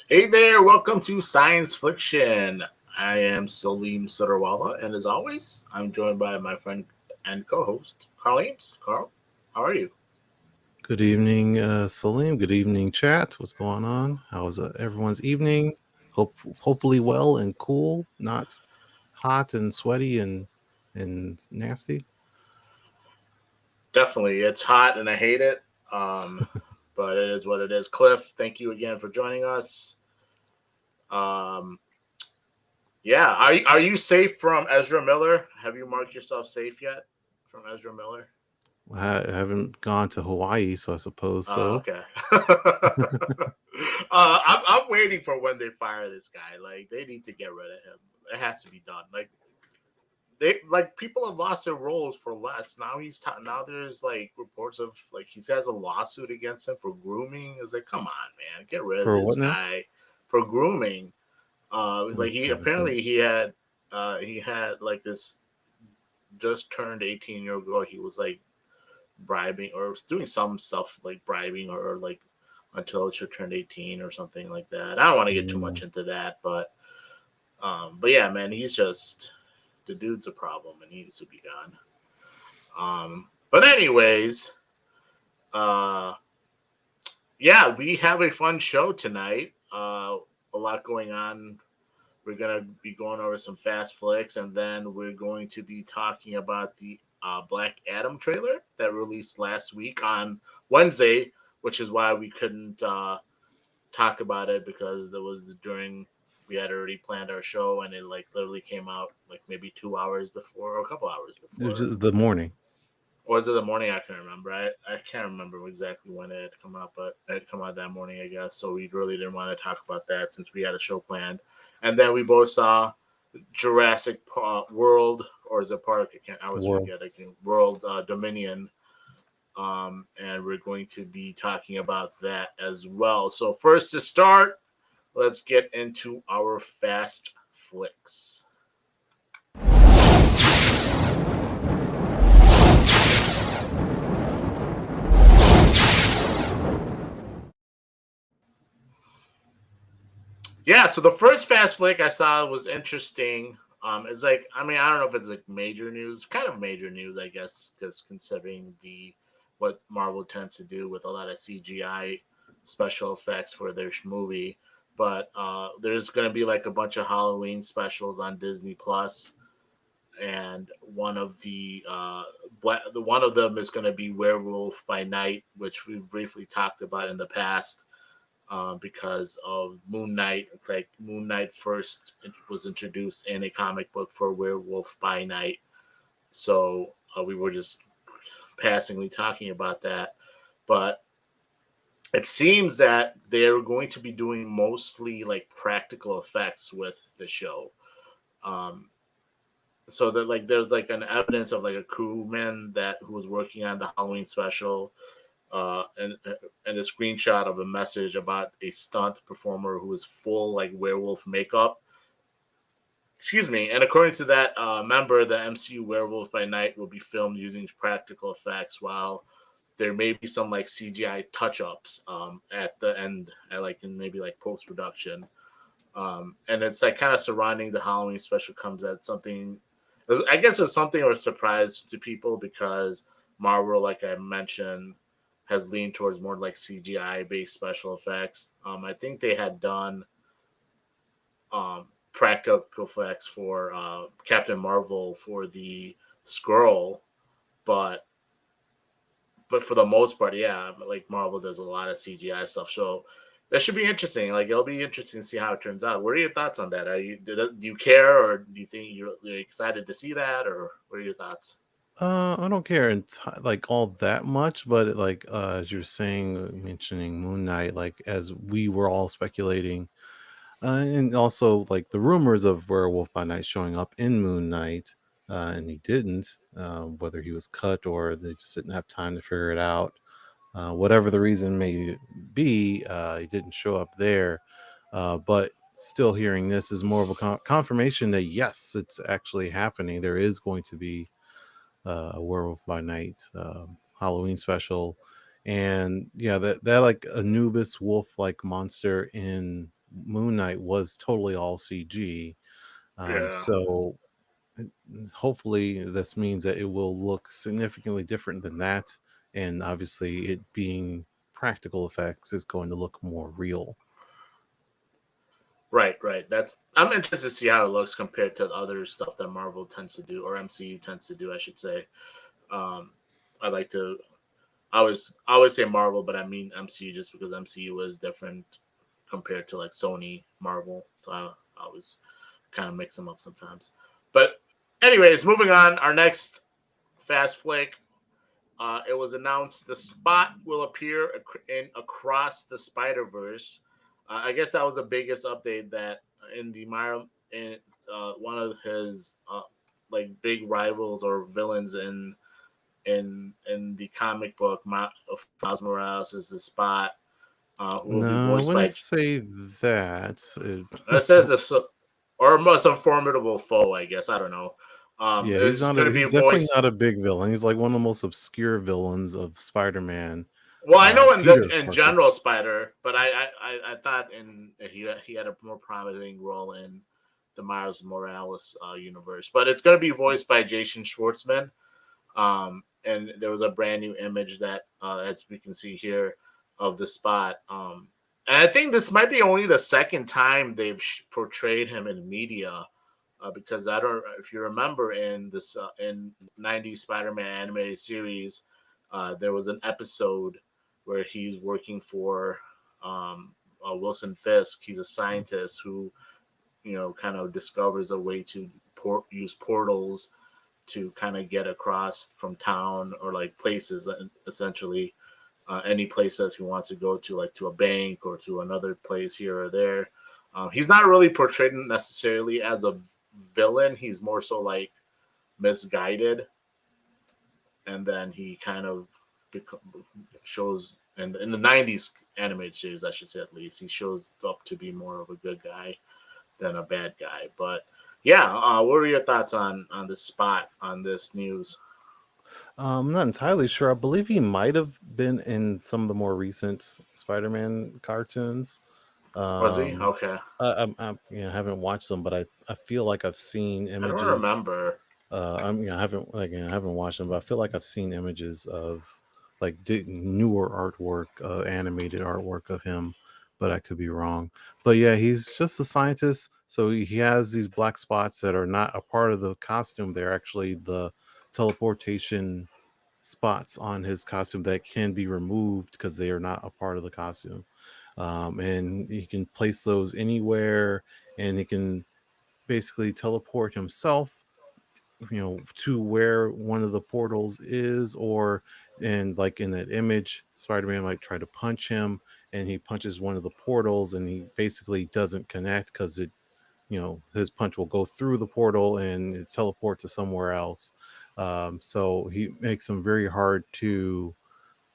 Hey there, welcome to Science Flixtion. I am Salim and as always, I'm joined by my friend and co-host, Carl Ames. Carl, how are you? Good evening, Salim. Good evening, chat. What's going on? How's everyone's evening? Hopefully well and cool, not hot and sweaty and nasty. Definitely, it's hot and I hate it, but it is what it is. Cliff, thank you again for joining us. Yeah, are you safe from Ezra Miller? Have you marked yourself safe yet from Ezra Miller? I haven't gone to Hawaii, so I suppose so. Okay. I'm waiting for when they fire this guy. Like, they need to get rid of him. It has to be done. Like people have lost their roles for less. Now now there's like reports of like he has a lawsuit against him for grooming. It's like, come on, man, get rid of this guy for grooming. Like he had like this just turned 18-year-old girl. He was like bribing or doing some stuff like bribing or like until she turned 18 or something like that. I don't want to get too much into that, but yeah, man, he's just the dude's a problem and he needs to be gone. But anyways, yeah, we have a fun show tonight. A lot going on. We're going to be going over some fast flicks, and then we're going to be talking about the Black Adam trailer that released last week on Wednesday, which is why we couldn't talk about it because it was during we had already planned our show, and it like literally came out like maybe 2 hours before or a couple hours before. It was just the morning. Or was it the morning? I can't remember. I can't remember exactly when it had come out, but it had come out that morning, I guess. So we really didn't want to talk about that since we had a show planned. And then we both saw Jurassic World, or is it Park? I always forget. World Dominiion. And we're going to be talking about that as well. So first to start, let's get into our fast flicks. Yeah, so the first fast flick I saw was interesting. It's like, I mean, I don't know if it's like major news, kind of major news, I guess, because considering what Marvel tends to do with a lot of CGI special effects for their movie. But there's going to be like a bunch of Halloween specials on Disney Plus, and one of them is going to be Werewolf by Night, which we've briefly talked about in the past. Because of Moon Knight. Like Moon Knight first was introduced in a comic book for Werewolf by Night. So we were just passingly talking about that. But it seems that they're going to be doing mostly like practical effects with the show. So that like there's like an evidence of like a crewman who was working on the Halloween special. And a screenshot of a message about a stunt performer who was full like werewolf makeup, excuse me. And according to that member, the MCU Werewolf by Night will be filmed using practical effects, while there may be some like CGI touch ups at the end, at like in maybe like post production. And it's like kind of surrounding the Halloween special comes at something. I guess it's something of a surprise to people because Marvel, like I mentioned, has leaned towards more like CGI based special effects. I think they had done practical effects for Captain Marvel for the Skrull, but for the most part, yeah, like Marvel does a lot of CGI stuff. So that should be interesting. Like it'll be interesting to see how it turns out. What are your thoughts on that? Do you care, or do you think you're excited to see that, or what are your thoughts? I don't care like all that much, but like as you're saying, mentioning Moon Knight, like as we were all speculating, and also like the rumors of Werewolf by Night showing up in Moon Knight, and he didn't, whether he was cut or they just didn't have time to figure it out. Whatever the reason may be, he didn't show up there. But still, hearing this is more of a confirmation that yes, it's actually happening. There is going to be a Werewolf by Night Halloween special, and yeah, that like Anubis wolf like monster in Moon Knight was totally all CG. Yeah. So hopefully this means that it will look significantly different than that, and obviously it being practical effects is going to look more real. Right, right. That's I'm interested to see how it looks compared to other stuff that Marvel tends to do, or MCU tends to do, I should say. Um, I like to I always say Marvel, but I mean MCU just because MCU is different compared to like Sony Marvel. So I always kind of mix them up sometimes. But anyways, moving on. Our next fast flick. It was announced the Spot will appear in Across the Spider Verse. I guess that was the biggest update that in the Myra in one of his like big rivals or villains in the comic book of Miles Morales is the Spot, who will be No, I voiced wouldn't by. say that. It says this, or it's a formidable foe. I guess I don't know. Yeah, he's It's not going a to be he's definitely voiced. not a big villain. He's like one of the most obscure villains of Spider-Man. Well, I know Peter, of in course, is. general Spider, but I thought in he had a more prominent role in the Miles Morales universe. But it's going to be voiced by Jason Schwartzman. And there was a brand new image that, as we can see here, of the Spot. And I think this might be only the second time they've portrayed him in media, because I don't if you remember in this in '90s Spider-Man animated series, there was an episode where he's working for Wilson Fisk. He's a scientist who kind of discovers a way to use portals to kind of get across from town or like places, essentially any place that he wants to go to, like to a bank or to another place here or there. He's not really portrayed necessarily as a villain. He's more so like misguided, and then he kind of shows in the '90s animated series, I should say, at least he shows up to be more of a good guy than a bad guy. But yeah, what are your thoughts on the Spot on this news? I'm not entirely sure. I believe he might have been in some of the more recent Spider-Man cartoons. Was he Um, okay? haven't watched them, but I feel like I've seen I don't images. remember. I haven't I haven't watched them, but I feel like I've seen images of like newer artwork, animated artwork of him, but I could be wrong. But yeah, he's just a scientist, so he has these black spots that are not a part of the costume. They're actually the teleportation spots on his costume that can be removed because they are not a part of the costume. And he can place those anywhere, and he can basically teleport himself, to where one of the portals is, or and like in that image, Spider-Man might try to punch him, and he punches one of the portals, and he basically doesn't connect because his punch will go through the portal and it teleport to somewhere else. So he makes them very hard to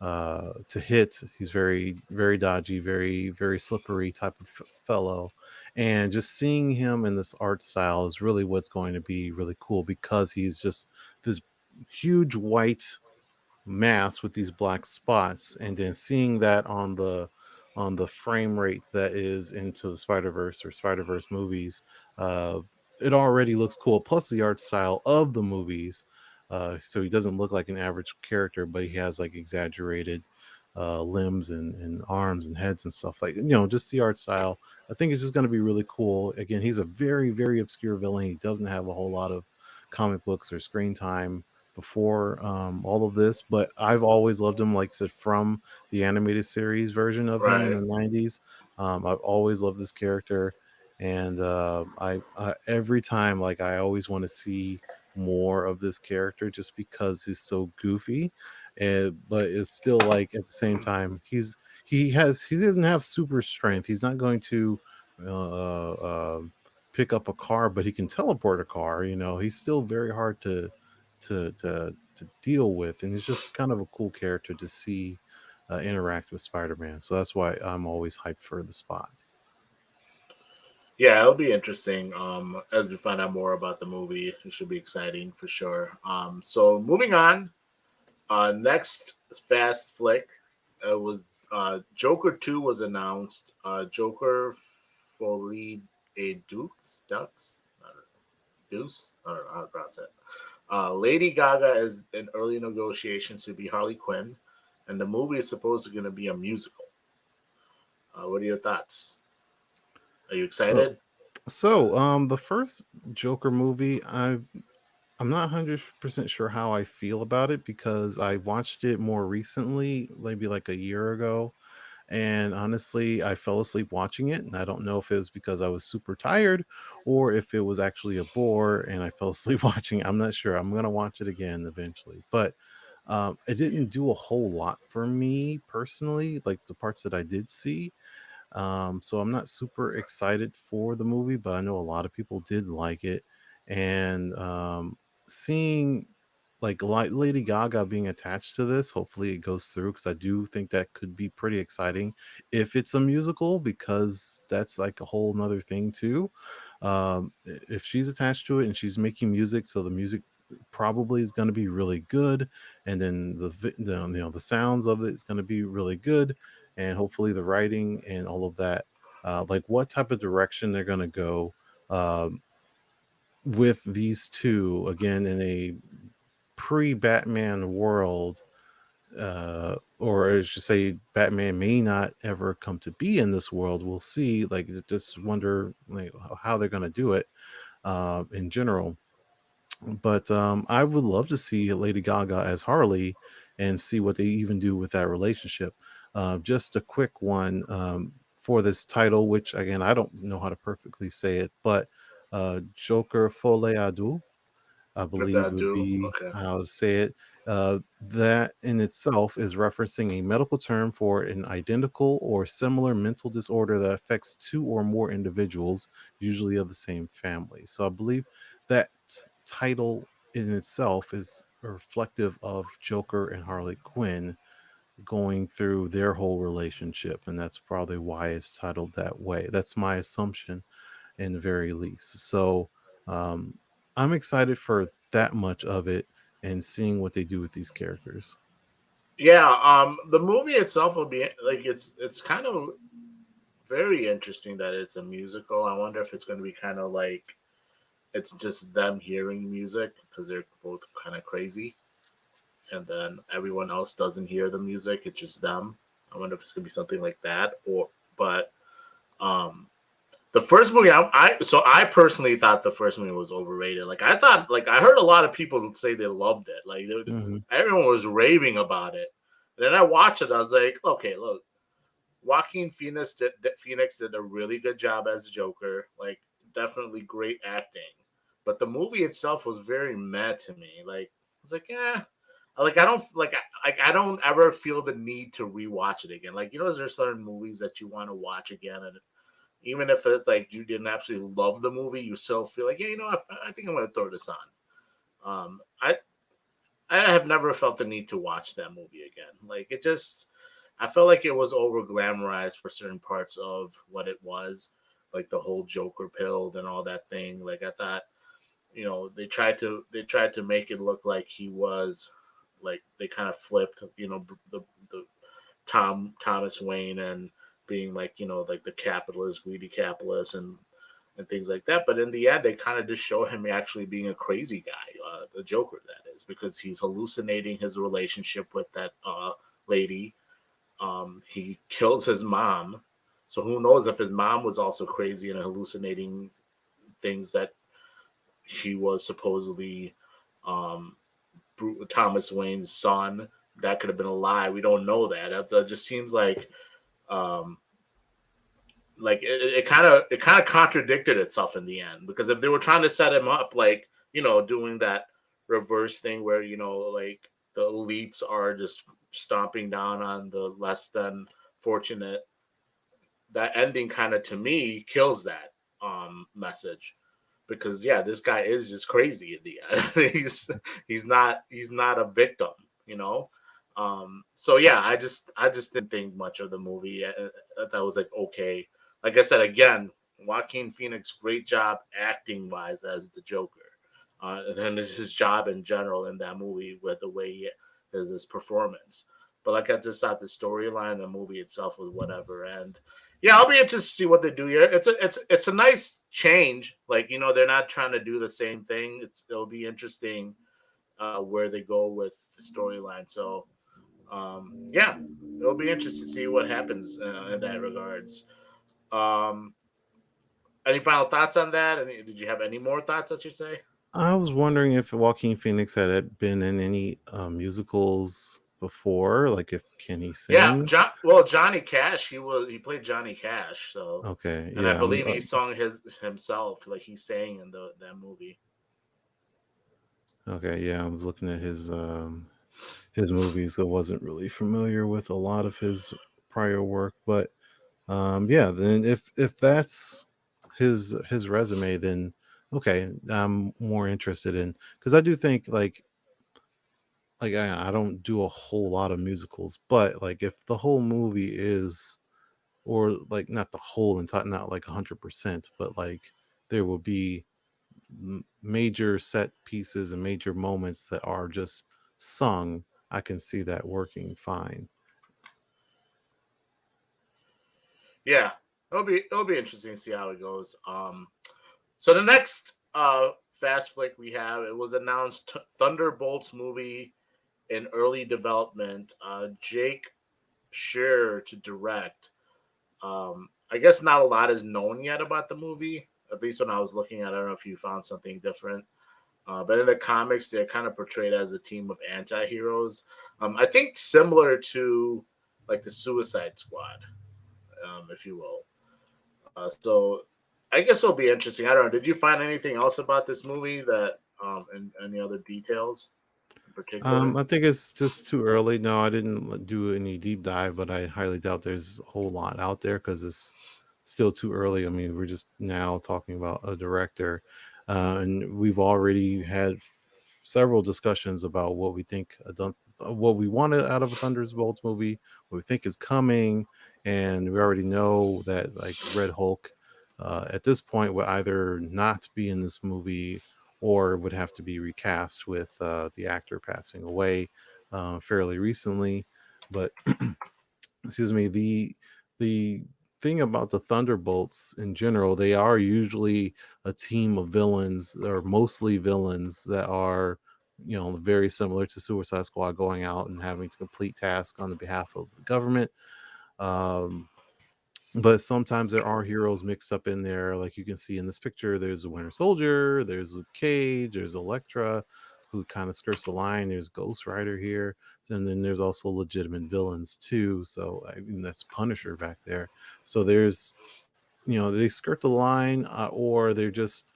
to hit. He's very dodgy, very slippery type of fellow, and just seeing him in this art style is really what's going to be really cool because he's just this huge white mass with these black spots, and then seeing that on the frame rate that is into the Spider-Verse or Spider-Verse movies, uh it already looks cool, plus the art style of the movies. So he doesn't look like an average character, but he has like exaggerated limbs and arms and heads and stuff, like, just the art style. I think it's just going to be really cool. Again, he's a very obscure villain. He doesn't have a whole lot of comic books or screen time before all of this, but I've always loved him, like I said, from the animated series version of him in Right. the 90s. I've always loved this character, and every time, like, I always want to see more of this character just because he's so goofy. But it's still like at the same time he doesn't have super strength. He's not going to uh, uh, pick up a car, but he can teleport a car. He's still very hard to deal with, and it's just kind of a cool character to see interact with Spider-Man. So that's why I'm always hyped for the spot. Yeah, it'll be interesting. As we find out more about the movie, it should be exciting for sure. So moving on, next fast flick was Joker 2 was announced. Joker Folie et Dux, Deuce. I don't know how to pronounce it. Lady Gaga is in early negotiations to be Harley Quinn, and the movie is supposed to going to be a musical. What are your thoughts? Are you So excited? the first Joker movie, I'm not 100% sure how I feel about it because I watched it more recently, maybe like a year ago. And honestly, I fell asleep watching it. And I don't know if it was because I was super tired or if it was actually a bore and I fell asleep watching it. I'm not sure. I'm going to watch it again eventually. But it didn't do a whole lot for me personally, like the parts that I did see. So I'm not super excited for the movie, but I know a lot of people did like it. And seeing like Lady Gaga being attached to this, hopefully it goes through because I do think that could be pretty exciting if it's a musical, because that's like a whole nother thing too. If she's attached to it and she's making music, so the music probably is going to be really good, and then the sounds of it is going to be really good, and hopefully the writing and all of that, like what type of direction they're going to go um, with these two again in a pre-Batman world, or I should say, Batman may not ever come to be in this world. We'll see. Like, just wonder like how they're going to do it in general. But I would love to see Lady Gaga as Harley and see what they even do with that relationship. Just a quick one for this title, which again I don't know how to perfectly say it, but Joker Folle Adu, I If believe that would do, be okay. how to say it. That in itself is referencing a medical term for an identical or similar mental disorder that affects two or more individuals, usually of the same family. So I believe that title in itself is reflective of Joker and Harley Quinn going through their whole relationship, and that's probably why it's titled that way. That's my assumption in the very least. So um, I'm excited for that much of it and seeing what they do with these characters. Yeah, the movie itself will be like it's kind of very interesting that it's a musical. I wonder if it's going to be kind of like it's just them hearing music because they're both kind of crazy, and then everyone else doesn't hear the music. It's just them. I wonder if it's going to be something like that, or but um, the first movie, I personally thought the first movie was overrated. Like I thought, like I heard a lot of people say they loved it. Like Hmm. everyone was raving about it. And then I watched it. I was like, okay, look, Phoenix did a really good job as Joker. Like definitely great acting. But the movie itself was very meh to me. Like I was like, yeah. Like I don't I don't ever feel the need to rewatch it again. Like there's certain movies that you want to watch again, and even if it's like you didn't absolutely love the movie, you still feel like, yeah, I think I'm going to throw this on. I I have never felt the need to watch that movie again. Like it just, I felt like it was over glamorized for certain parts of what it was, like the whole Joker pilled and all that thing. Like I thought, they tried to make it look like he was, like they kind of flipped, the Thomas Wayne and being like like the capitalist, greedy capitalist, and things like that. But in the end, they kind of just show him actually being a crazy guy, the Joker, that is, because he's hallucinating his relationship with that lady. He kills his mom. So who knows if his mom was also crazy and hallucinating things that he was supposedly um, Thomas Wayne's son. That could have been a lie. We don't know that. That just seems um, like it kind of contradicted itself in the end, because if they were trying to set him up like doing that reverse thing where like the elites are just stomping down on the less than fortunate, that ending kind of to me kills that message, because yeah, this guy is just crazy in the end. He's not a victim, you know. So yeah, I just didn't think much of the movie. I thought it was like okay. Like I said again, Joaquin Phoenix, great job acting wise as the Joker, and then his job in general in that movie with the way his performance. But like I just thought the storyline, the movie itself was whatever, and yeah, I'll be interested to see what they do here. It's a nice change. Like they're not trying to do the same thing. It'll be interesting where they go with the storyline. So yeah, it'll be interesting to see what happens in that regards. Um, any final thoughts on that? Did you have any more thoughts? I should say. I was wondering if Joaquin Phoenix had been in any musicals before, like if can he Yeah, sing? Johnny Cash. He played Johnny Cash. So, Okay, and I yeah, believe he sung his himself, like he sang in that movie. okay, yeah. I was looking at his movies, so I wasn't really familiar with a lot of his prior work, but yeah. Then if that's his resume, then okay, I'm more interested in because I do think like I don't do a whole lot of musicals, but like if the whole movie is or like not the whole entire not like 100%, but like there will be major set pieces and major moments that are just sung. I can see that working fine. Yeah, it'll be interesting to see how it goes. So the next fast flick we have, it was announced Thunderbolts movie in early development. Jake Shearer to direct. I guess not a lot is known yet about the movie. At least when I was looking at it, I don't know if you found something different. But in the comics, they're kind of portrayed as a team of anti-heroes. I think similar to like the Suicide Squad, if you will. So I guess it'll be interesting. I don't know. Did you find anything else about this movie that and any other details in particular? I think it's just too early. No, I didn't do any deep dive, but I highly doubt there's a whole lot out there because it's still too early. I mean, we're just now talking about a director, and we've already had several discussions about what we think what we wanted out of a Thunderbolts movie, what we think is coming, and we already know that like Red Hulk, at this point, would either not be in this movie or would have to be recast with the actor passing away fairly recently. But excuse me, the thing about the Thunderbolts in general, they are usually a team of villains or mostly villains that are very similar to Suicide Squad, going out and having to complete tasks on the behalf of the government. Um, but sometimes there are heroes mixed up in there, like you can see in this picture. There's a Winter Soldier, there's Luke Cage, there's Elektra, who kind of skirts the line. There's Ghost Rider here, and then there's also legitimate villains too. So I mean, that's Punisher back there. So there's they skirt the line, or they're just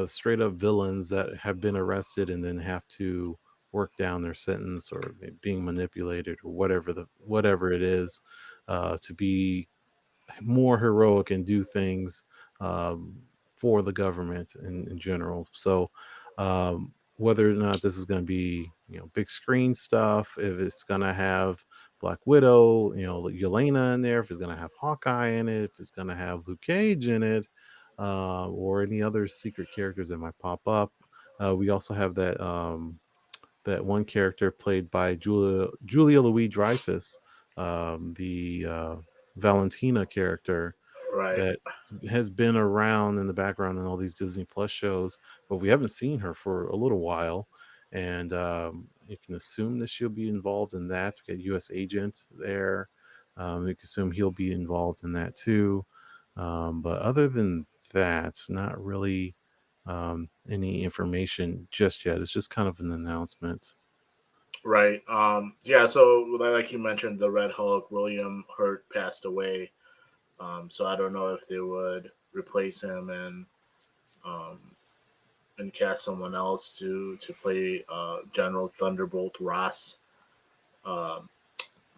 straight up villains that have been arrested and then have to work down their sentence or being manipulated or whatever it is to be more heroic and do things for the government in general. So whether or not this is going to be, big screen stuff, if it's going to have Black Widow, Yelena in there, if it's going to have Hawkeye in it, if it's going to have Luke Cage in it, or any other secret characters that might pop up. We also have that one character played by Julia Louis Dreyfus, the Valentina character Right. that has been around in the background in all these Disney Plus shows, but we haven't seen her for a little while. And you can assume that she'll be involved in that. We got U.S. Agent there. You can assume he'll be involved in that too. But other than that, not really any information just yet. It's just kind of an announcement. Right. Yeah. So, like you mentioned, the Red Hulk, William Hurt, passed away. So I don't know if they would replace him um, and cast someone else to play General Thunderbolt Ross. Um,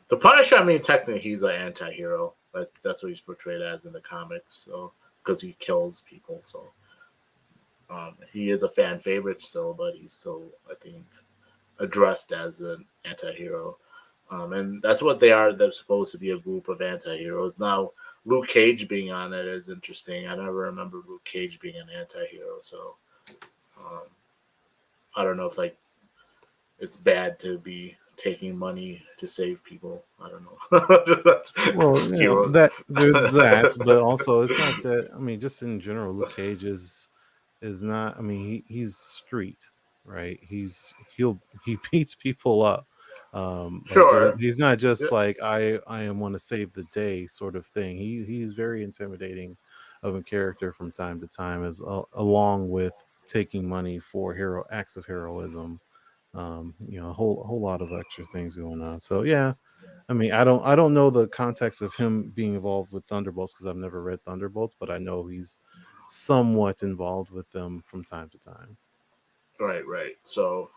the Punisher, I mean, technically he's an anti-hero. That's what he's portrayed as in the comics. So because he kills people, so he is a fan favorite still, but he's still, I think, addressed as an anti-hero. And that's what they are. They're supposed to be a group of anti-heroes. Now, Luke Cage being on it is interesting. I never remember Luke Cage being an anti-hero, so um, I don't know if like it's bad to be taking money to save people. I don't know. That's Well, hero. that there's that, but also it's not that. I mean, just in general, Luke Cage is not. I mean, he's street, right? He beats people up. Like Sure. he's not Yeah. just like I am want to save the day sort of thing. He's very intimidating of a character from time to time, as along with taking money for hero acts of heroism. A whole lot of extra things going on. So yeah, I mean, I don't know the context of him being involved with Thunderbolts because I've never read Thunderbolts, but I know he's somewhat involved with them from time to time. Right. Right. So,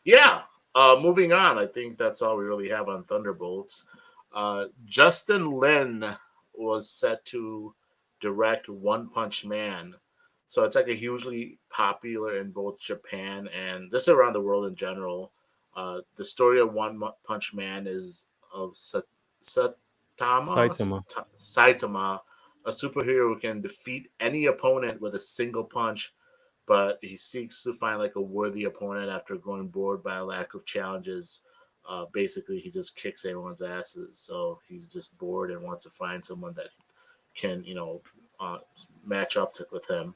yeah. Moving on. I think that's all we really have on Thunderbolts. Justin Lin was set to direct One Punch Man. So it's like a hugely popular in both Japan and just around the world in general. The story of Punch Man is of Saitama. Saitama, a superhero who can defeat any opponent with a single punch, but he seeks to find like a worthy opponent after going bored by a lack of challenges. Basically, he just kicks everyone's asses, so he's just bored and wants to find someone that can, uh, match up with him.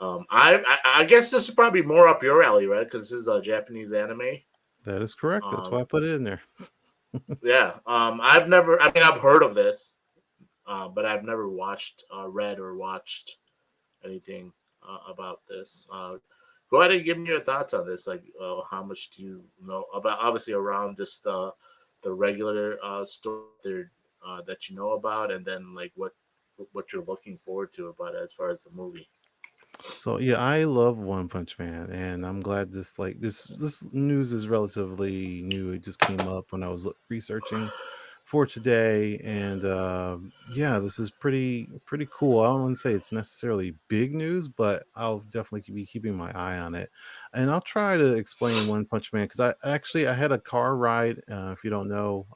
I guess this is probably more up your alley, right? Because this is a Japanese anime. That is correct. That's why I Um, put it in there. yeah, I've never. I mean, I've heard of this, but I've never watched, read, or watched anything about this. Go ahead and give me your thoughts on this. Like, how much do you know about? Obviously, around just the regular story that you know about, and then like what you're looking forward to about it as far as the movie. So yeah, I love One Punch Man, and I'm glad this news is relatively new. It just came up when I was researching for today, and yeah, this is pretty cool. I don't want to say it's necessarily big news, but I'll definitely be keeping my eye on it, and I'll try to explain One Punch Man because I had a car ride. If you don't know,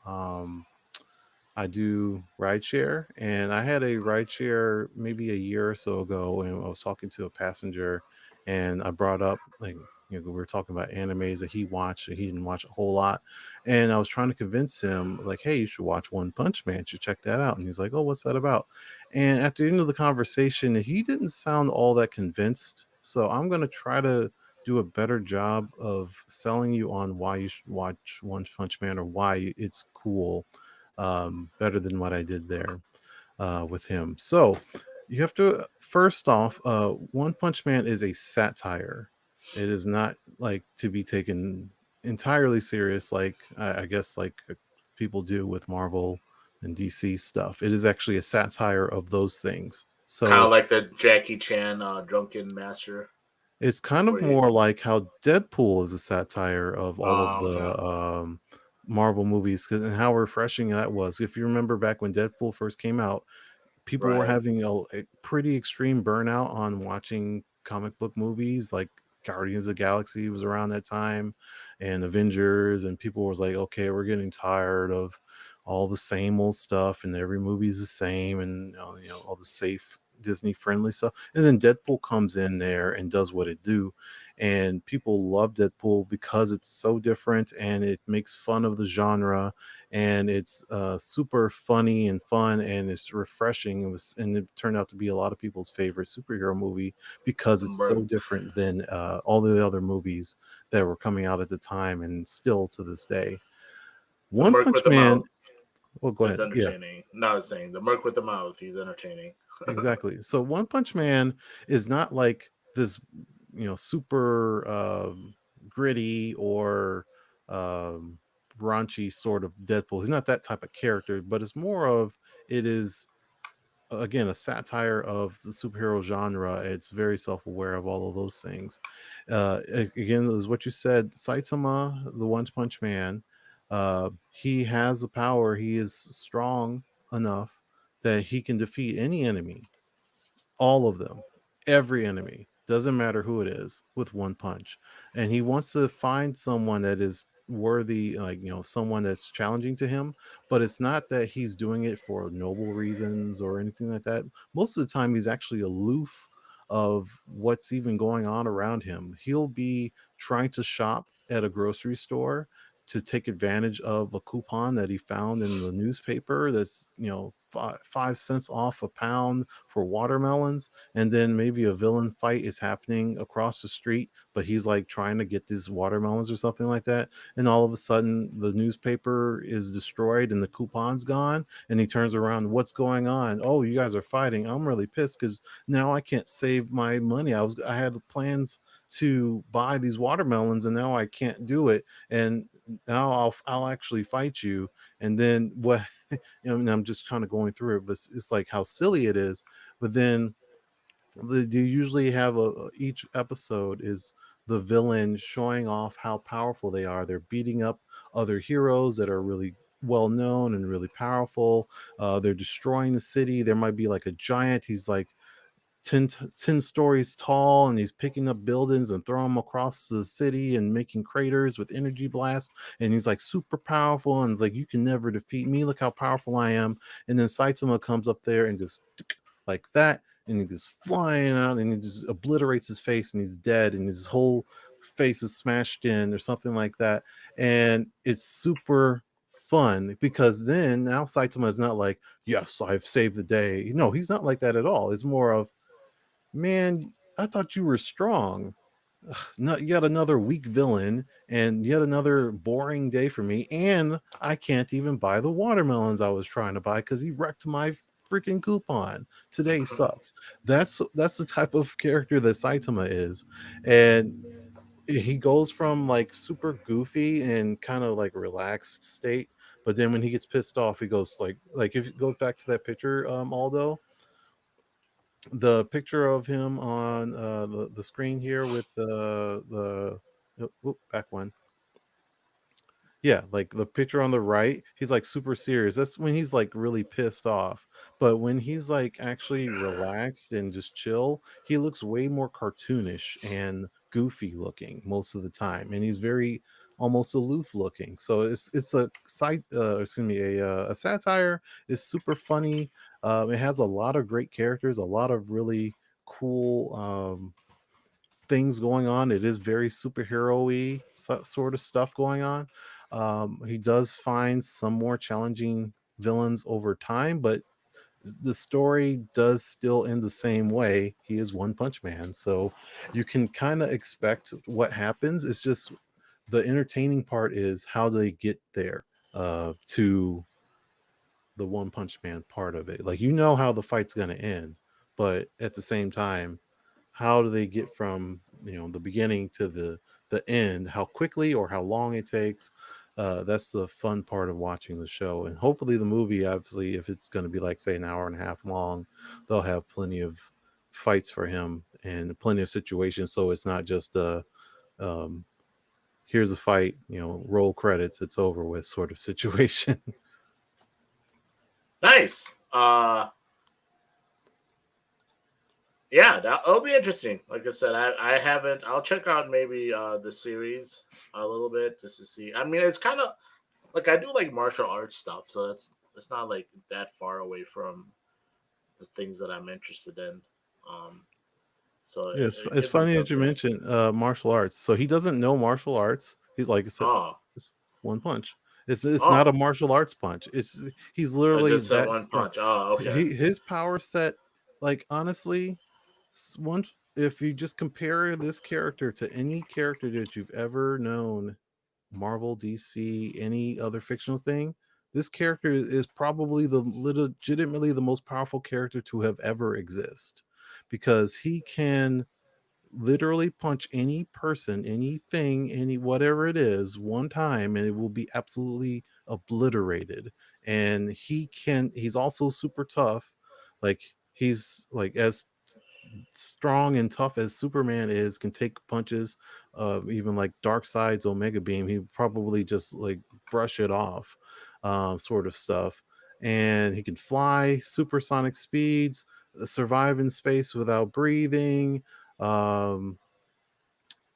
I do rideshare, and I had a rideshare maybe a year or so ago, and I was talking to a passenger, and I brought up like we were talking about animes that he watched, and he didn't watch a whole lot, and I was trying to convince him like, hey, you should watch One Punch Man, you should check that out, and he's like, oh, what's that about? And at the end of the conversation, he didn't sound all that convinced, so I'm gonna try to do a better job of selling you on why you should watch One Punch Man or why it's cool, better than what I did there with him. So you have to first off, One Punch Man is a satire. It is not like to be taken entirely serious, like I guess like people do with Marvel and DC stuff. It is actually a satire of those things. Kind of So like the Jackie Chan Drunken Master, it's kind of where he. more like how Deadpool is a satire of all of Okay. the Marvel movies, and how refreshing that was. If you remember back when Deadpool first came out, people were Right. having a pretty extreme burnout on watching comic book movies. Like Guardians of the Galaxy was around that time, and Avengers, and people was like, okay, we're getting tired of all the same old stuff, and every movie's the same, and all the safe Disney friendly stuff. And then Deadpool comes in there and does what it do, and people love Deadpool because it's so different and it makes fun of the genre, and it's super funny and fun, and it's refreshing. And it turned out to be a lot of people's favorite superhero movie because it's so Merc, different than all the other movies that were coming out at the time and still to this day. the One Merc Punch with the Man. mouth Oh, go is ahead. Yeah, entertaining. No, I was saying the Merc with the mouth. He's entertaining. exactly. So One Punch Man is not like this, super gritty or um, raunchy sort of Deadpool. He's not that type of character, but it's more of it is again a satire of the superhero genre. It's very self-aware of all of those things. Again, is what you said, Saitama, the One Punch Man. He has the power. He is strong enough that he can defeat any enemy, all of them, every enemy, doesn't matter who it is, with one punch. And he wants to find someone that is worthy, like, someone that's challenging to him. But it's not that he's doing it for noble reasons or anything like that. Most of the time he's actually aloof of what's even going on around him. He'll be trying to shop at a grocery store to take advantage of a coupon that he found in the newspaper that's 5 cents off a pound for watermelons. And then maybe a villain fight is happening across the street, but he's like trying to get these watermelons or something like that. And all of a sudden the newspaper is destroyed and the coupon's gone, and he turns around, what's going on? Oh, you guys are fighting. I'm really pissed because now I can't save my money. I had plans to buy these watermelons and now I can't do it, and now I'll actually fight you. And then what? And I'm just kind of going through it, but it's like how silly it is. But then you usually have each episode is the villain showing off how powerful they are. They're beating up other heroes that are really well known and really powerful. They're destroying the city. There might be like a giant. He's like 10 stories tall, and he's picking up buildings and throwing them across the city and making craters with energy blasts. And he's like super powerful, and it's like, you can never defeat me, look how powerful I am. And then Saitama comes up there and just like that, and he just flying out, and he just obliterates his face, and he's dead, and his whole face is smashed in or something like that. And it's super fun because then now Saitama is not like, yes, I've saved the day. No, he's not like that at all. It's more of, man, I thought you were strong. Ugh, no, yet another weak villain and yet another boring day for me. And I can't even buy the watermelons I was trying to buy because he wrecked my freaking coupon. Today sucks. That's the type of character that Saitama is. And he goes from like super goofy and kind of like relaxed state, but then when he gets pissed off, he goes like if it goes back to that picture, Aldo, the picture of him on the screen here with back one. Yeah, like the picture on the right, he's like super serious. That's when he's like really pissed off. But when he's like actually relaxed and just chill, he looks way more cartoonish and goofy looking most of the time. And he's very almost aloof looking. So it's a site excuse me, a satire. It's super funny. It has a lot of great characters, a lot of really cool things going on. It is very superhero-y sort of stuff going on. He does find some more challenging villains over time, but the story does still end the same way. He is One Punch Man, so you can kind of expect what happens. It's just the entertaining part is how they get there to the One Punch Man part of it. Like, how the fight's going to end, but at the same time, how do they get from the beginning to the end, how quickly or how long it takes. That's the fun part of watching the show. And hopefully the movie, obviously, if it's going to be like, say, an hour and a half long, they'll have plenty of fights for him and plenty of situations, so it's not just um, here's a fight, roll credits, it's over with sort of situation. Nice. Yeah, that'll be interesting. Like I said, I haven't. I'll check out maybe the series a little bit just to see. I mean, it's kind of like I do like martial arts stuff, so it's not like that far away from the things that I'm interested in. Um, so Yeah, it it's could be funny that you something. mentioned martial arts. So he doesn't know martial arts. He's like I said, Oh, it's one punch. It's not a oh, martial arts punch. He's literally just a that one strong. punch. Oh, okay. His power set, like honestly, one if you just compare this character to any character that you've ever known, Marvel, DC, any other fictional thing, this character is probably the legitimately the most powerful character to have ever exist because he can literally punch any person, anything, any whatever it is one time and it will be absolutely obliterated. And he's also super tough. Like he's like as strong and tough as Superman is, can take punches of even like Darkseid's Omega Beam. He probably just like brush it off, sort of stuff. And he can fly supersonic speeds, survive in space without breathing, um,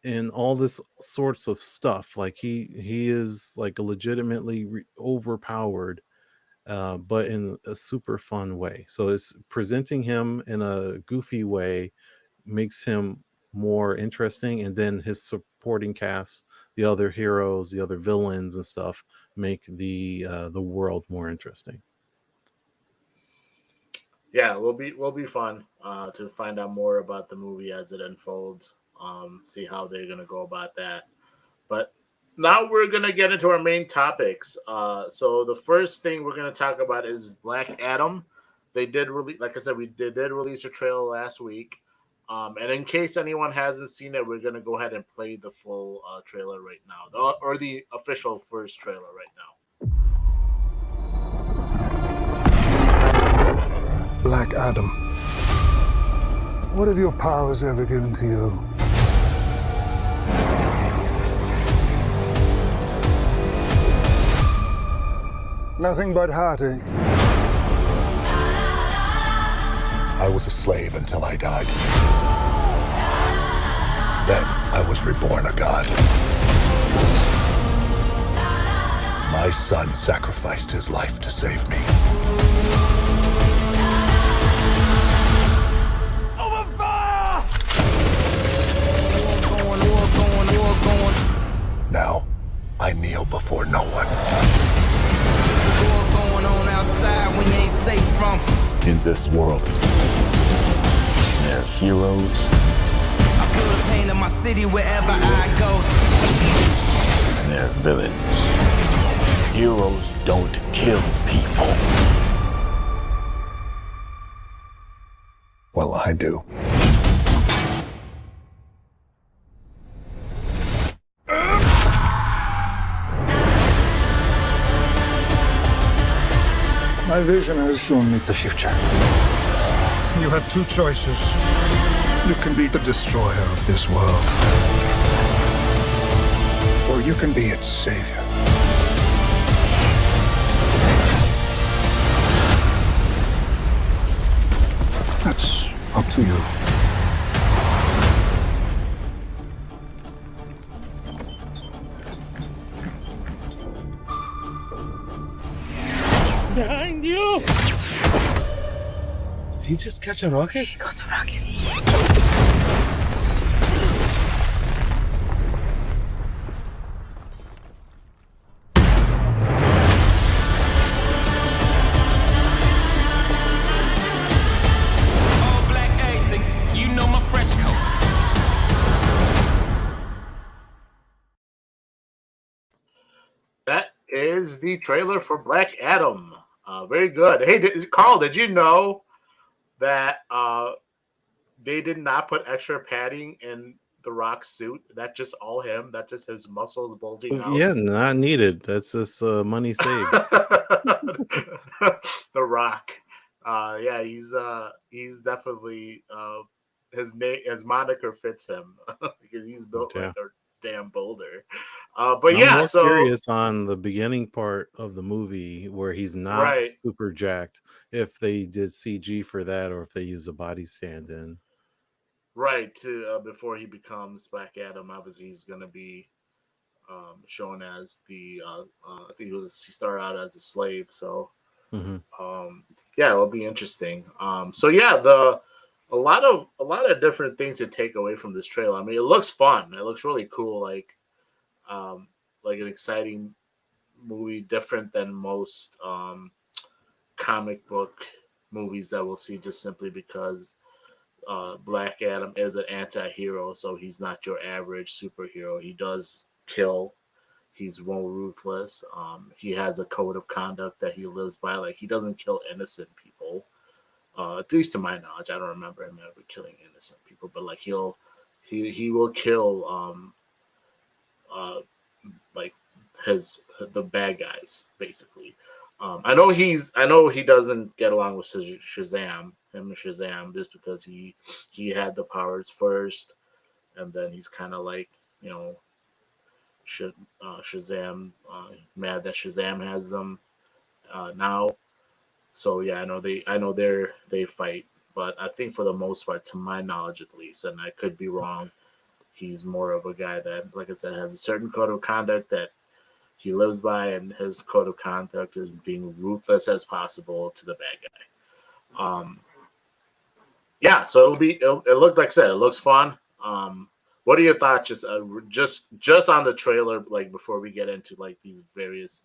and all this sorts of stuff. Like he is like a legitimately overpowered, but in a super fun way. So it's presenting him in a goofy way makes him more interesting, and then his supporting cast, the other heroes, the other villains and stuff, make the world more interesting. Yeah, will be fun to find out more about the movie as it unfolds. See how they're gonna go about that. But now we're gonna get into our main topics. So the first thing we're gonna talk about is Black Adam. They did release, like I said, did release a trailer last week. And in case anyone hasn't seen it, we're gonna go ahead and play the full trailer right now, or the official first trailer right now. Black Adam. What have your powers ever given to you? Nothing but heartache. I was a slave until I died. Then I was reborn a god. My son sacrificed his life to save me. Now, I kneel before no one. In this world, there are heroes. I feel the pain of my city wherever I go. And there are villains. Heroes don't kill people. Well, I do. My vision has shown me the future. You have two choices. You can be the destroyer of this world, or you can be its savior. That's up to you. Behind you! Did he just catch a rocket? He got a rocket. All black everything. You know my fresh coat. That is the trailer for Black Adam. Very good. Hey, Carl, did you know that they did not put extra padding in the Rock's suit? That's just all him. That's just his muscles bulging out. Yeah, not needed. That's just money saved. The Rock. Yeah, he's definitely his moniker fits him because he's built Yeah. like a damn boulder. But I'm yeah, more so curious on the beginning part of the movie where he's not right. super jacked, if they did CG for that or if they used a body stand in. right to before he becomes Black Adam. Obviously, he's going to be shown as the I think he started out as a slave, so Hmm. um, yeah, it'll be interesting. So yeah, the a lot of different things to take away from this trailer. I mean, it looks fun. It looks really cool, um, like an exciting movie, different than most comic book movies that we'll see, just simply because Black Adam is an anti-hero, so he's not your average superhero. He does kill. He's more ruthless. He has a code of conduct that he lives by. Like, he doesn't kill innocent people. At least to my knowledge, I don't remember him ever killing innocent people. But like he will kill uh, like the bad guys basically. I know he doesn't get along with Shazam, him and Shazam, just because he had the powers first, and then he's kind of like, you know, Shazam, mad that Shazam has them now. So yeah, I know they fight, but I think for the most part, to my knowledge at least, and I could be wrong, he's more of a guy that, like I said, has a certain code of conduct that he lives by, and his code of conduct is being ruthless as possible to the bad guy. Yeah, so it looks, like I said, it looks fun. What are your thoughts just on the trailer, like before we get into like these various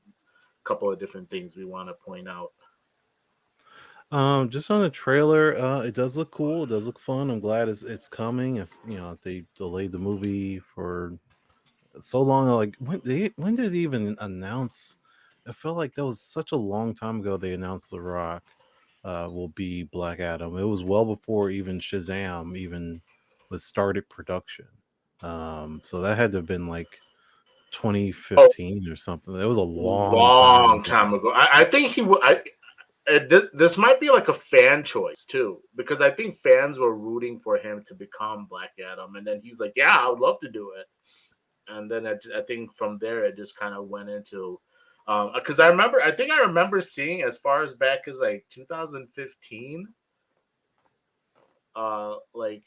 couple of different things we want to point out? Just on the trailer, it does look cool. It does look fun. I'm glad it's coming. If if they delayed the movie for so long, like when did they even announce? I felt like that was such a long time ago. They announced The Rock will be Black Adam. It was well before even Shazam even was started production. So that had to have been like Oh, 2015 or something. That was a long time long ago. time ago. I think he. This might be like a fan choice too, because I think fans were rooting for him to become Black Adam, and then he's like, "Yeah, I would love to do it." And then I think from there it just kind of went into, because I think I remember seeing as far as back as like 2015, like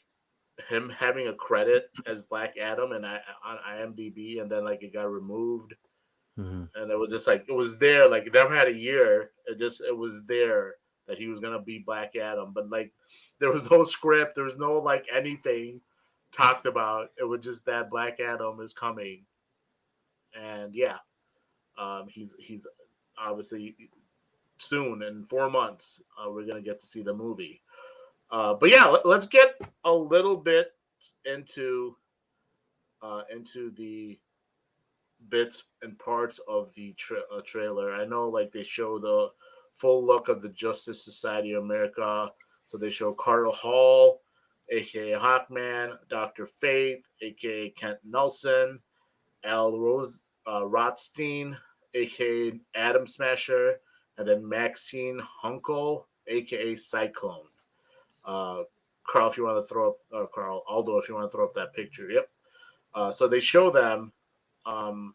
him having a credit as Black Adam and on IMDb, and then like it got removed, Mhm. and it was just like it was there, like it never had a year. It was there that he was gonna be Black Adam, but like there was no script, there was no like anything talked about. It was just that Black Adam is coming, and yeah, he's obviously soon in 4 months. We're gonna get to see the movie. But yeah, let's get a little bit into into the bits and parts of the trailer. I know, like they show the full look of the Justice Society of America. So they show Carter Hall, aka Hawkman, Doctor Fate, aka Kent Nelson, Al Rothstein, aka Atom Smasher, and then Maxine Hunkel, aka Cyclone. Uh, Carl, if you want to throw up, or Carl, Aldo, if you want to throw up that picture. Yep. So they show them, um,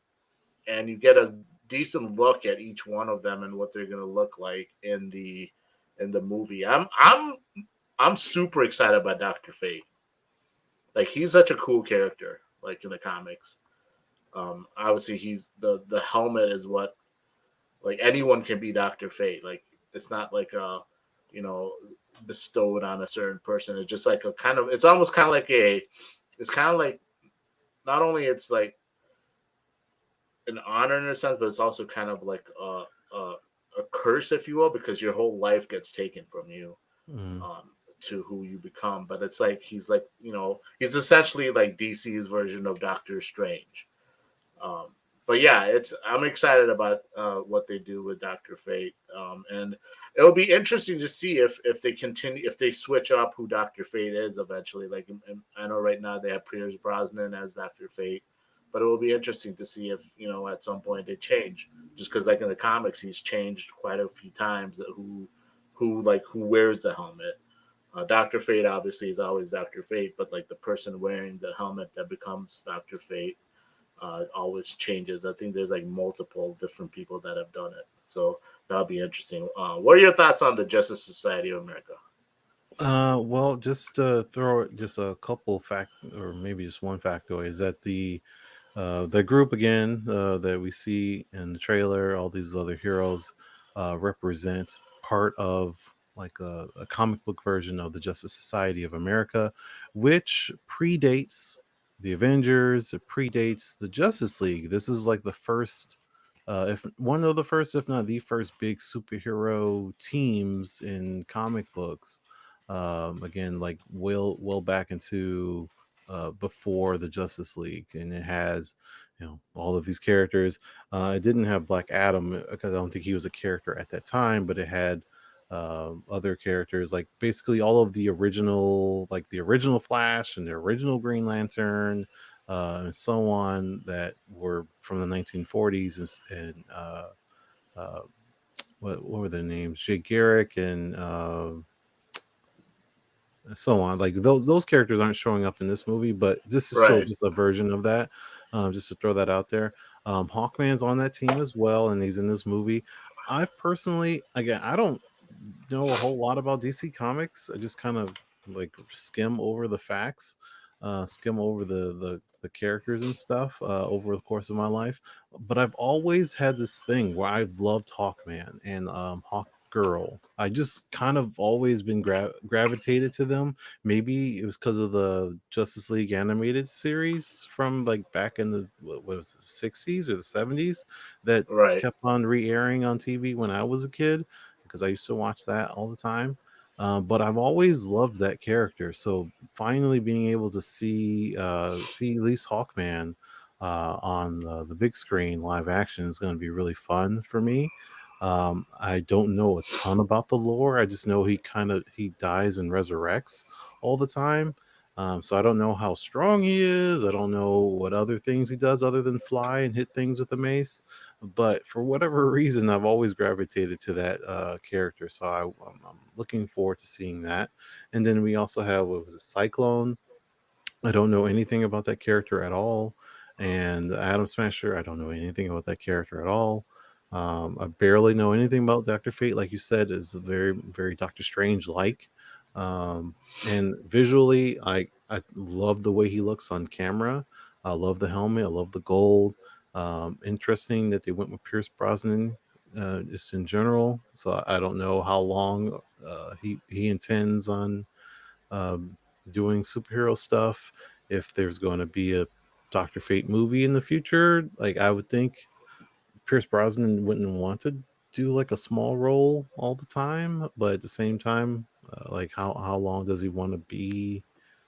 and you get a decent look at each one of them and what they're going to look like in the movie. I'm super excited about Doctor Fate. Like, he's such a cool character, like in the comics. Obviously, he's the helmet is what, like, anyone can be Doctor Fate. Like, it's not like you know bestowed on a certain person. It's just like a kind of, it's almost kind of like it's kind of like, not only it's like an honor in a sense, but it's also kind of like a curse, if you will, because your whole life gets taken from you, Mhm. to who you become. But it's like he's like, he's essentially like DC's version of Doctor Strange. Um, but yeah, I'm excited about what they do with Doctor Fate, and it'll be interesting to see if they continue, if they switch up who Doctor Fate is eventually. Like, I know right now they have Pierce Brosnan as Doctor Fate, but it will be interesting to see if at some point they change. Just because, like in the comics, he's changed quite a few times. Who wears the helmet? Doctor Fate obviously is always Doctor Fate, but like the person wearing the helmet that becomes Doctor Fate always changes. I think there's like multiple different people that have done it, so that'll be interesting. What are your thoughts on the Justice Society of America? Well, just throw just a couple fact, or maybe just one factoid is that the group again that we see in the trailer, all these other heroes represent part of like a comic book version of the Justice Society of America, which predates the Avengers, it predates the Justice League. This is like the first, if one of the first, if not the first, big superhero teams in comic books. Again, like well back into before the Justice League, and it has all of these characters. It didn't have Black Adam because I don't think he was a character at that time, but it had other characters like basically all of the original, like the original Flash and the original Green Lantern, and so on, that were from the 1940s, and uh, what were their names? Jay Garrick and so on. Like those characters aren't showing up in this movie, but this is still Right. just a version of that. Just to throw that out there. Hawkman's on that team as well, and he's in this movie. I've personally, again, I don't know a whole lot about DC Comics. I just kind of like skim over the facts, skim over the characters and stuff over the course of my life. But I've always had this thing where I've loved Hawkman and Hawk Girl. I just kind of always been gravitated to them. Maybe it was because of the Justice League animated series from like back in the what was it, 60s or the 70s that Right. kept on re-airing on TV when I was a kid, because I used to watch that all the time. But I've always loved that character. So finally being able to see at least Hawkman on the big screen live action is going to be really fun for me. I don't know a ton about the lore. I just know he dies and resurrects all the time. So I don't know how strong he is. I don't know what other things he does other than fly and hit things with a mace. But for whatever reason, I've always gravitated to that character. So I'm looking forward to seeing that. And then we also have, what was it, Cyclone. I don't know anything about that character at all. And Adam Smasher, I don't know anything about that character at all. I barely know anything about Dr. Fate. Like you said, is very, very Doctor Strange like. And visually, I love the way he looks on camera. I love the helmet. I love the gold. Interesting that they went with Pierce Brosnan just in general. So I don't know how long he intends on um, doing superhero stuff. If there's going to be a Doctor Fate movie in the future, like I would think Pierce Brosnan wouldn't want to do like a small role all the time, but at the same time, like how long does he want to be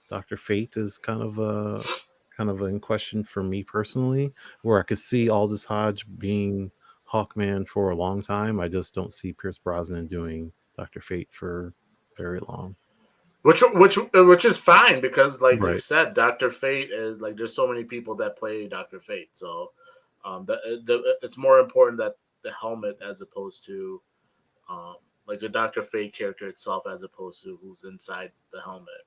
Doctor Fate is kind of in question for me personally. Where I could see Aldous Hodge being Hawkman for a long time, I just don't see Pierce Brosnan doing Doctor Fate for very long. Which is fine because, like you Right. said, Doctor Fate is like there's so many people that play Doctor Fate, so it's more important that the helmet as opposed to um, like the Doctor Fate character itself as opposed to who's inside the helmet,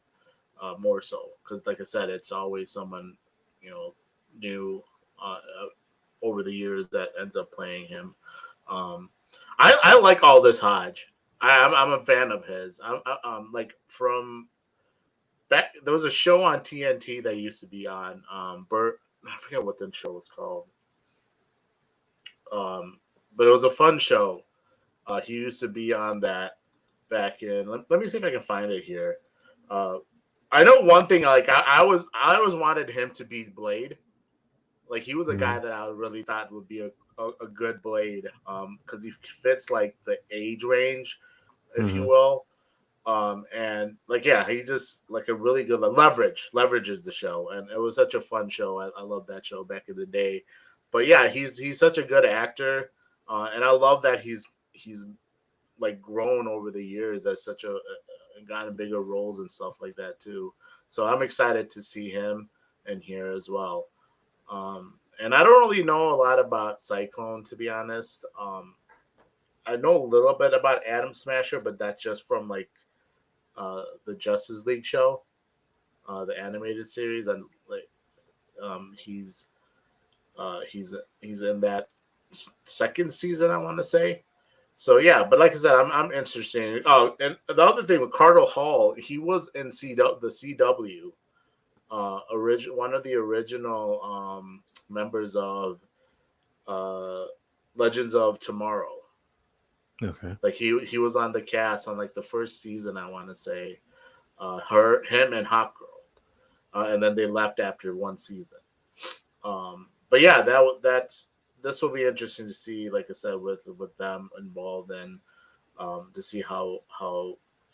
more so because, like I said, it's always someone you know new over the years that ends up playing him. Um, I like Aldous Hodge. I'm a fan of his. Like from back there was a show on TNT that used to be on Bert. I forget what the show was called. But it was a fun show. He used to be on that back in. Let me see if I can find it here. Uh, I know one thing. Like I always wanted him to be Blade. Like he was a guy Mhm. that I really thought would be a good Blade. Because he fits like the age range, if you Mhm. will. And like yeah, he's just like a really good leverage. Leverage is the show, and it was such a fun show. I love that show back in the day. But yeah, he's such a good actor, and I love that he's like grown over the years as such a gotten bigger roles and stuff like that too. So I'm excited to see him in here as well. And I don't really know a lot about Cyclone to be honest. I know a little bit about Adam Smasher, but that's just from like the Justice League show, the animated series, and like he's in that second season, I want to say. So yeah, but like I said, I'm interested. Oh, and the other thing with Carter Hall, he was in the CW, one of the original members of uh, Legends of Tomorrow. Okay. Like he was on the cast on like the first season, I want to say. Him and Hawkgirl, and then they left after one season. But yeah, that's this will be interesting to see. Like I said, with them involved and to see how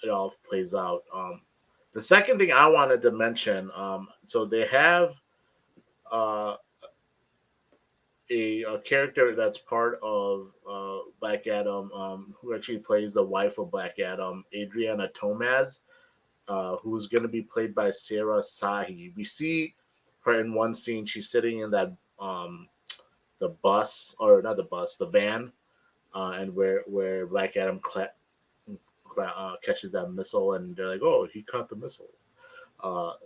it all plays out. The second thing I wanted to mention, so they have uh, a character that's part of Black Adam, who actually plays the wife of Black Adam, Adriana Tomaz, who's going to be played by Sarah Sahi. We see her in one scene. She's sitting in that the bus, or not the bus, the van, and where Black Adam catches that missile, and they're like, "Oh, he caught the missile."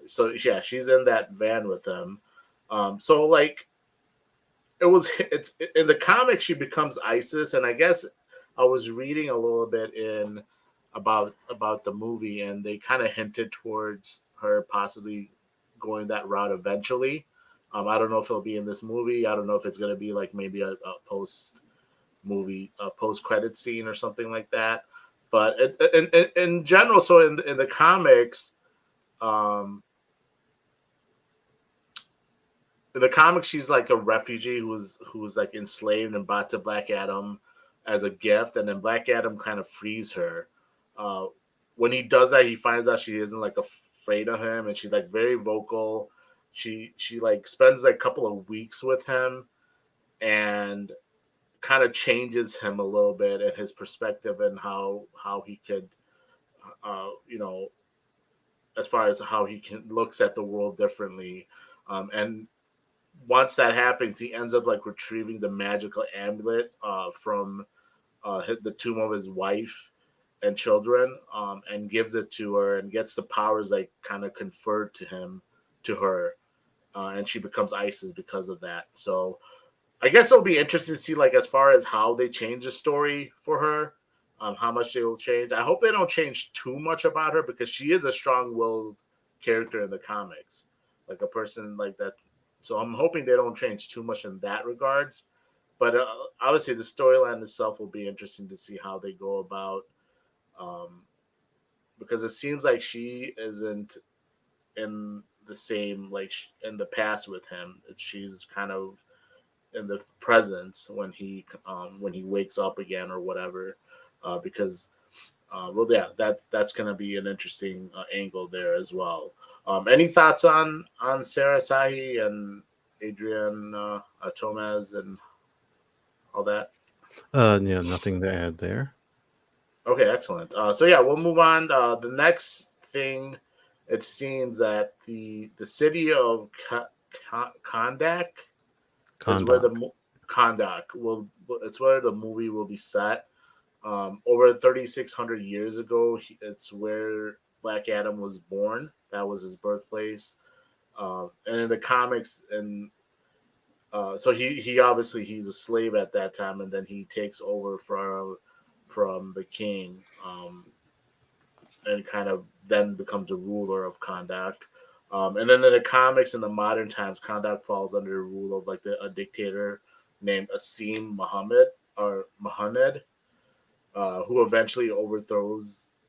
So yeah, she's in that van with him. So like, it's in the comic she becomes Isis, and I guess I was reading a little bit in about the movie, and they kind of hinted towards her possibly going that route eventually. I don't know if it'll be in this movie. I don't know if it's going to be like maybe a post movie, a post credit scene or something like that. But in general, so in the comics, in the comics, she's like a refugee who was like enslaved and brought to Black Adam as a gift, and then Black Adam kind of frees her. When he does that, he finds out she isn't like afraid of him, and she's like very vocal. She like spends like a couple of weeks with him, and kind of changes him a little bit and his perspective and how he could, you know, as far as how he looks at the world differently, and once that happens, he ends up like retrieving the magical amulet from the tomb of his wife and children, and gives it to her and gets the powers like kind of conferred to her, and she becomes Isis because of that. So I guess it'll be interesting to see like as far as how they change the story for her, how much they will change. I hope they don't change too much about her because she is a strong-willed character in the comics, like a person like that. So I'm hoping they don't change too much in that regards. But obviously, the storyline itself will be interesting to see how they go about, because it seems like she isn't in the same like in the past with him. She's kind of in the presence when he wakes up again or whatever, because well, yeah, that's going to be an interesting angle there as well. Any thoughts on Sarah Sahi and Adrian Tomaz and all that? Yeah, nothing to add there. Okay, excellent. So yeah, we'll move on. The next thing, it seems that the city of Kondak is where the Kondak will. It's where the movie will be set. Over 3,600 years ago, it's where Black Adam was born. That was his birthplace. And in the comics, and so he obviously he's a slave at that time, and then he takes over from the king, and kind of then becomes a ruler of Kondak. And then in the comics, in the modern times, Kondak falls under the rule of like a dictator named Asim Mohammed, who eventually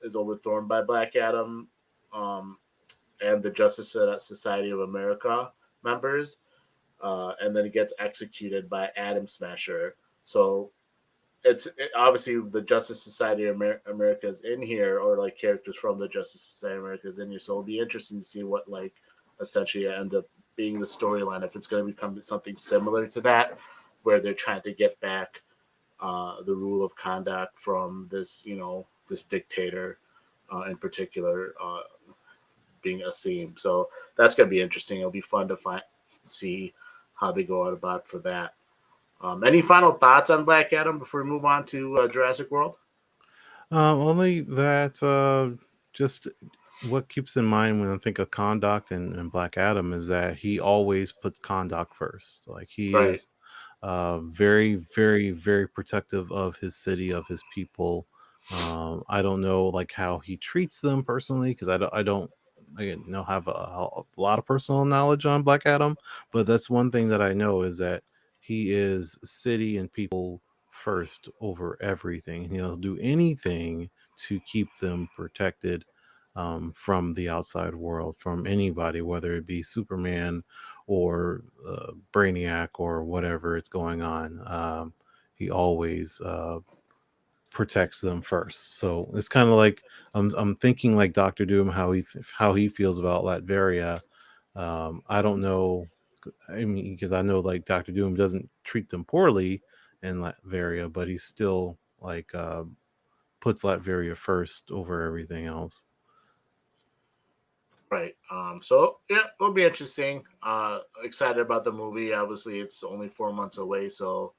is overthrown by Black Adam, and the Justice Society of America members, and then he gets executed by Atom Smasher. So obviously the Justice Society of America is in here, or like characters from the Justice Society of America is in here. So it'll be interesting to see what like essentially end up being the storyline, if it's going to become something similar to that, where they're trying to get back the rule of Kondak from this dictator, in particular, being Asim. So that's going to be interesting. It'll be fun to see how they go out about for that. Any final thoughts on Black Adam before we move on to Jurassic World? Only that just what keeps in mind when I think of Kondak and Black Adam is that he always puts Kondak first. Like he Right. is Very, very, very protective of his city, of his people. I don't know like how he treats them personally because I don't have a lot of personal knowledge on Black Adam, but that's one thing that I know is that he is city and people first over everything. He'll do anything to keep them protected from the outside world, from anybody, whether it be Superman or Brainiac or whatever it's going on. He always protects them first. So it's kind of like I'm thinking like Doctor Doom, how he feels about Latveria. I don't know. I mean, because I know like Doctor Doom doesn't treat them poorly in Latveria, but he still like puts Latveria first over everything else. Right. So yeah, it'll be interesting. Excited about the movie. Obviously, it's only 4 months away, so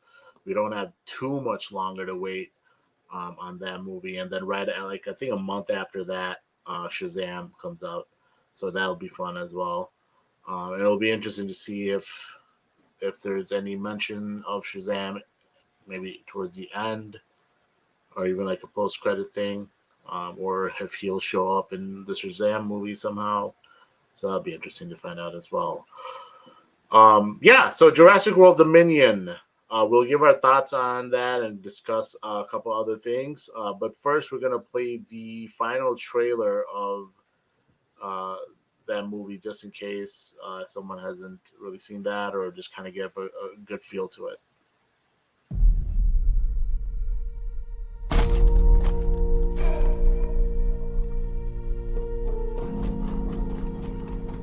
we don't have too much longer to wait on that movie. And then right at like I think a month after that, Shazam comes out, so that'll be fun as well. It'll be interesting to see if there's any mention of Shazam, maybe towards the end, or even like a post credit thing, or if he'll show up in the Shazam movie somehow. So that'll be interesting to find out as well. Yeah, so Jurassic World Dominion. We'll give our thoughts on that and discuss a couple other things. But first, we're going to play the final trailer of that movie, just in case someone hasn't really seen that or just kind of give a good feel to it.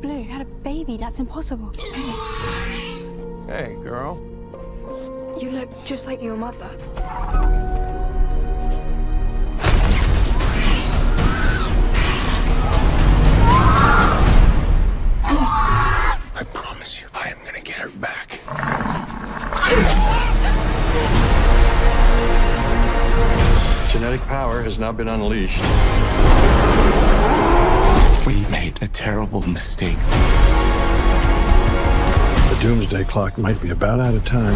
Blue had a baby. That's impossible. Hey, girl. You look just like your mother. I promise you, I am gonna get her back. Genetic power has now been unleashed. We made a terrible mistake. The doomsday clock might be about out of time.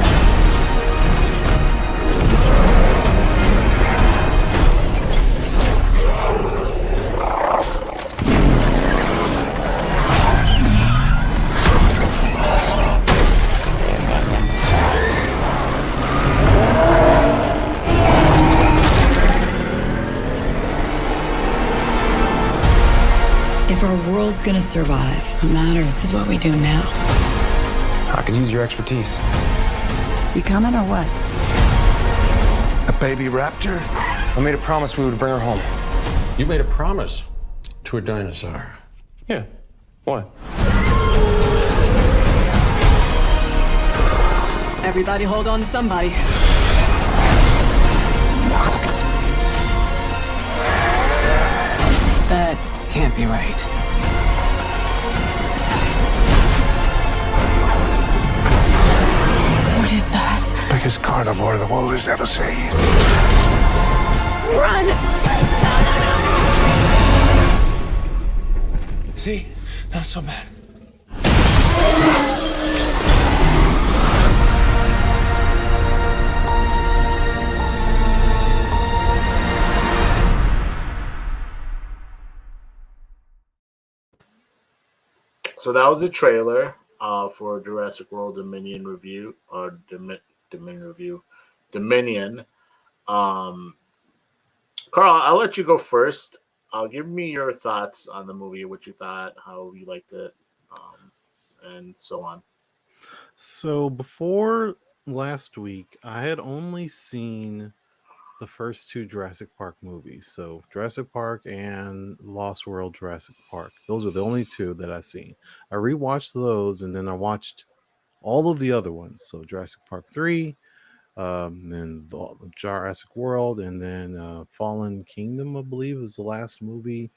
If our world's gonna survive, what matters is what we do now. I could use your expertise. You coming or what? A baby raptor? I made a promise we would bring her home. You made a promise to a dinosaur. Yeah. What? Everybody hold on to somebody. That can't be right. What is that? Biggest carnivore the world has ever seen. Run! See? Not so bad. So that was a trailer for Jurassic World Dominion review or Dominion review. Dominion. Carl, I'll let you go first. Give me your thoughts on the movie, what you thought, how you liked it, and so on. So before last week, I had only seen the first two Jurassic Park movies. So Jurassic Park and Lost World Jurassic Park. Those are the only two that I've seen. I rewatched those and then I watched all of the other ones. So Jurassic Park 3, then the Jurassic World, and then Fallen Kingdom, I believe, is the last movie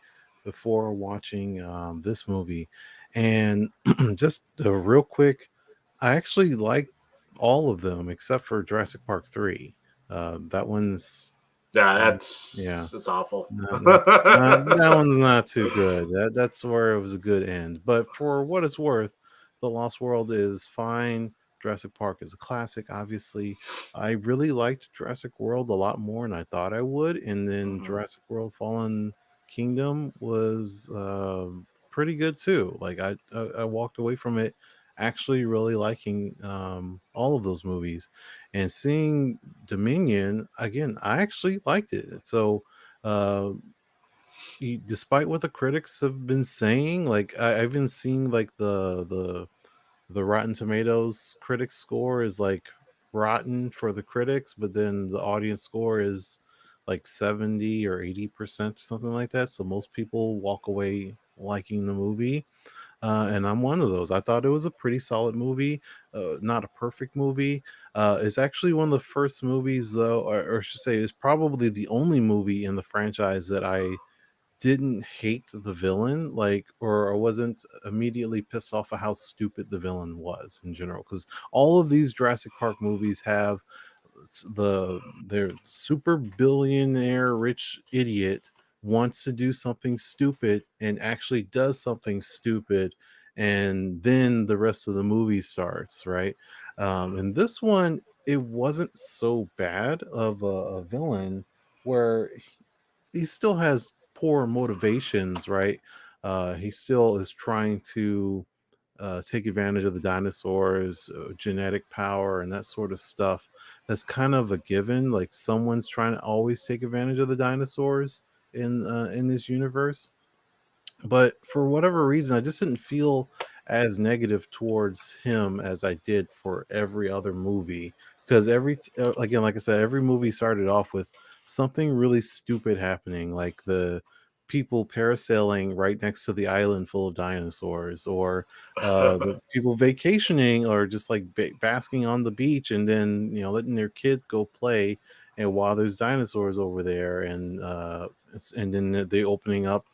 before watching this movie. And just real quick, I actually like all of them except for Jurassic Park 3. That one's it's awful. That one's not too good. That's where it was a good end. But for what it's worth, The Lost World is fine. Jurassic Park is a classic. Obviously, I really liked Jurassic World a lot more than I thought I would, and then Mhm. Jurassic World Fallen Kingdom was pretty good too. Like I walked away from it actually really liking all of those movies, and seeing Dominion again. I actually liked it. So. Uh, Despite what the critics have been saying, like I've been seeing like the Rotten Tomatoes critic score is like rotten for the critics, but then the audience score is like 70 or 80% or something like that. So most people walk away liking the movie. And I'm one of those. I thought it was a pretty solid movie, not a perfect movie. It's actually one of the first movies, though, or I should say, it's probably the only movie in the franchise that I didn't hate the villain, like, or I wasn't immediately pissed off at how stupid the villain was in general. Because all of these Jurassic Park movies have their super billionaire rich idiot wants to do something stupid and actually does something stupid, and then the rest of the movie starts, right? And this one, it wasn't so bad of a villain where he still has poor motivations, right? He still is trying to take advantage of the dinosaurs, genetic power, and that sort of stuff. That's kind of a given. Like someone's trying to always take advantage of the dinosaurs in this universe. But for whatever reason, I just didn't feel as negative towards him as I did for every other movie. Because again, like I said, every movie started off with something really stupid happening, like the people parasailing right next to the island full of dinosaurs, or the people vacationing, or just like basking on the beach, and then letting their kid go play, and while there's dinosaurs over there, and then they opening up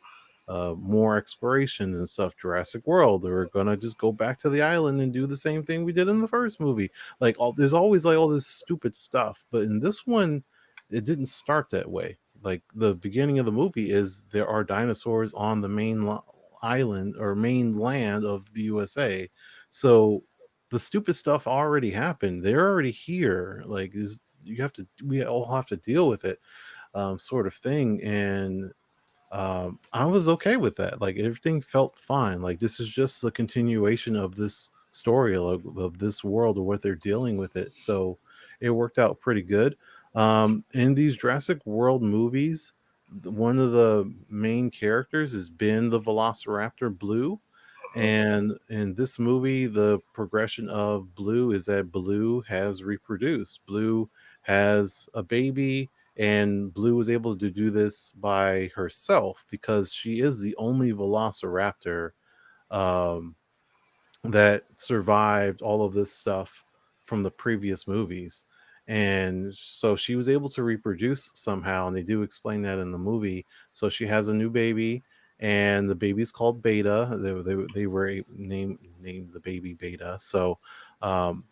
more explorations and stuff. Jurassic World, we're gonna just go back to the island and do the same thing we did in the first movie. Like there's always like all this stupid stuff, but in this one, it didn't start that way. Like the beginning of the movie is there are dinosaurs on the island or main land of the USA, so the stupid stuff already happened. They're already here. Like is we all have to deal with it, sort of thing. And I was okay with that. Like everything felt fine. Like this is just a continuation of this story of this world or what they're dealing with it. So it worked out pretty good. In these Jurassic World movies, one of the main characters has been the Velociraptor Blue. And in this movie, the progression of Blue is that Blue has reproduced. Blue has a baby, and Blue was able to do this by herself because she is the only Velociraptor um, that survived all of this stuff from the previous movies. And so she was able to reproduce somehow, and they do explain that in the movie. So she has a new baby, and the baby's called Beta. They were named the baby Beta. So um,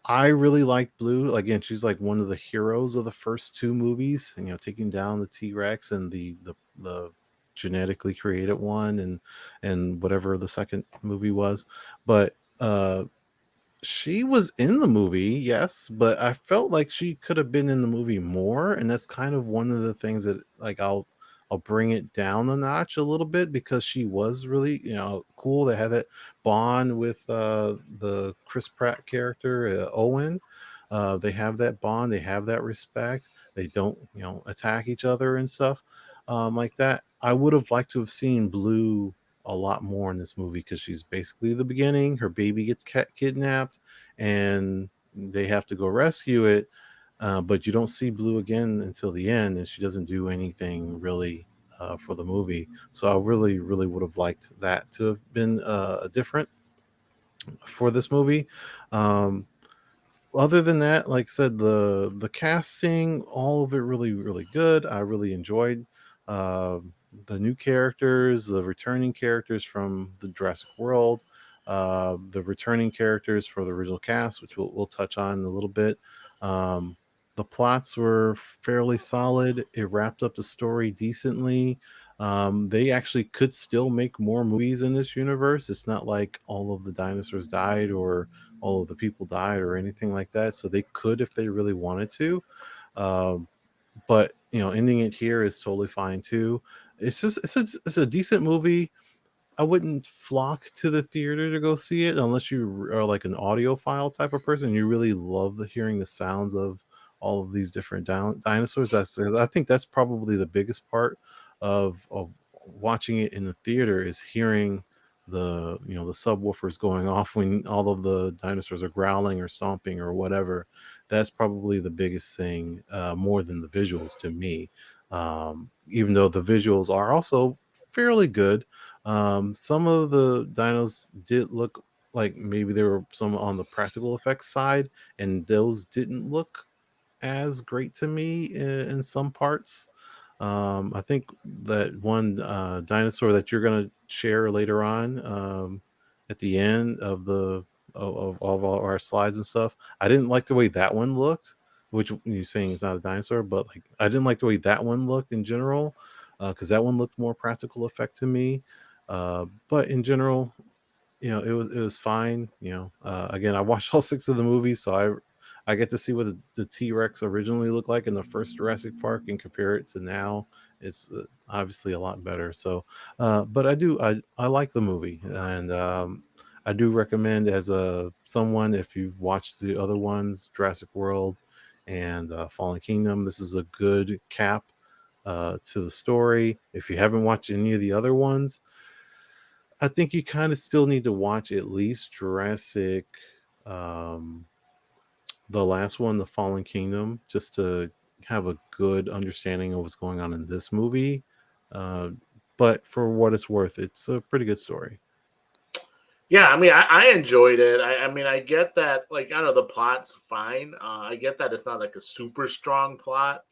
I really like Blue. Again, she's like one of the heroes of the first two movies, and taking down the T-Rex and the genetically created one, and whatever the second movie was. But she was in the movie, yes, but I felt like she could have been in the movie more, and that's kind of one of the things that like I'll bring it down a notch a little bit, because she was really cool. They had that bond with the Chris Pratt character, Owen. They have that bond, they have that respect. They don't attack each other and stuff like that. I would have liked to have seen Blue a lot more in this movie, because she's basically the beginning. Her baby gets kidnapped, and they have to go rescue it. But you don't see Blue again until the end, and she doesn't do anything really for the movie. So I really, really would have liked that to have been different for this movie. Um, Other than that, like I said, the casting, all of it really, really good. I really enjoyed the new characters, the returning characters from the Jurassic World, the returning characters for the original cast, which we'll touch on in a little bit. Um, the plots were fairly solid. It wrapped up the story decently. They actually could still make more movies in this universe. It's not like all of the dinosaurs died or all of the people died or anything like that. So they could if they really wanted to. Um, but ending it here is totally fine too. It's a decent movie. I wouldn't flock to the theater to go see it unless you are like an audiophile type of person. You really love hearing the sounds of all of these different dinosaurs. I think that's probably the biggest part of watching it in the theater is hearing the subwoofers going off when all of the dinosaurs are growling or stomping or whatever. That's probably the biggest thing, more than the visuals to me. Even though the visuals are also fairly good. Some of the dinos did look like maybe there were some on the practical effects side, and those didn't look as great to me in some parts. I think that one dinosaur that you're going to share later on, at the end of of all our slides and stuff, I didn't like the way that one looked. Which you're saying is not a dinosaur, but like I didn't like the way that one looked in general, because that one looked more practical effect to me. But in general, it was fine. Again, I watched all 6 of the movies, so I get to see what the T-Rex originally looked like in the first Jurassic Park and compare it to now. It's obviously a lot better. So, but I like the movie, and I do recommend as a someone, if you've watched the other ones, Jurassic World and Fallen Kingdom, this is a good cap to the story. If you haven't watched any of the other ones, I think you kind of still need to watch at least Jurassic, um, the last one, The Fallen Kingdom, just to have a good understanding of what's going on in this movie. Uh, but for what it's worth, it's a pretty good story. Yeah, I mean, I enjoyed it. I mean, I get that, like, I don't know, the plot's fine. I get that it's not like a super strong plot.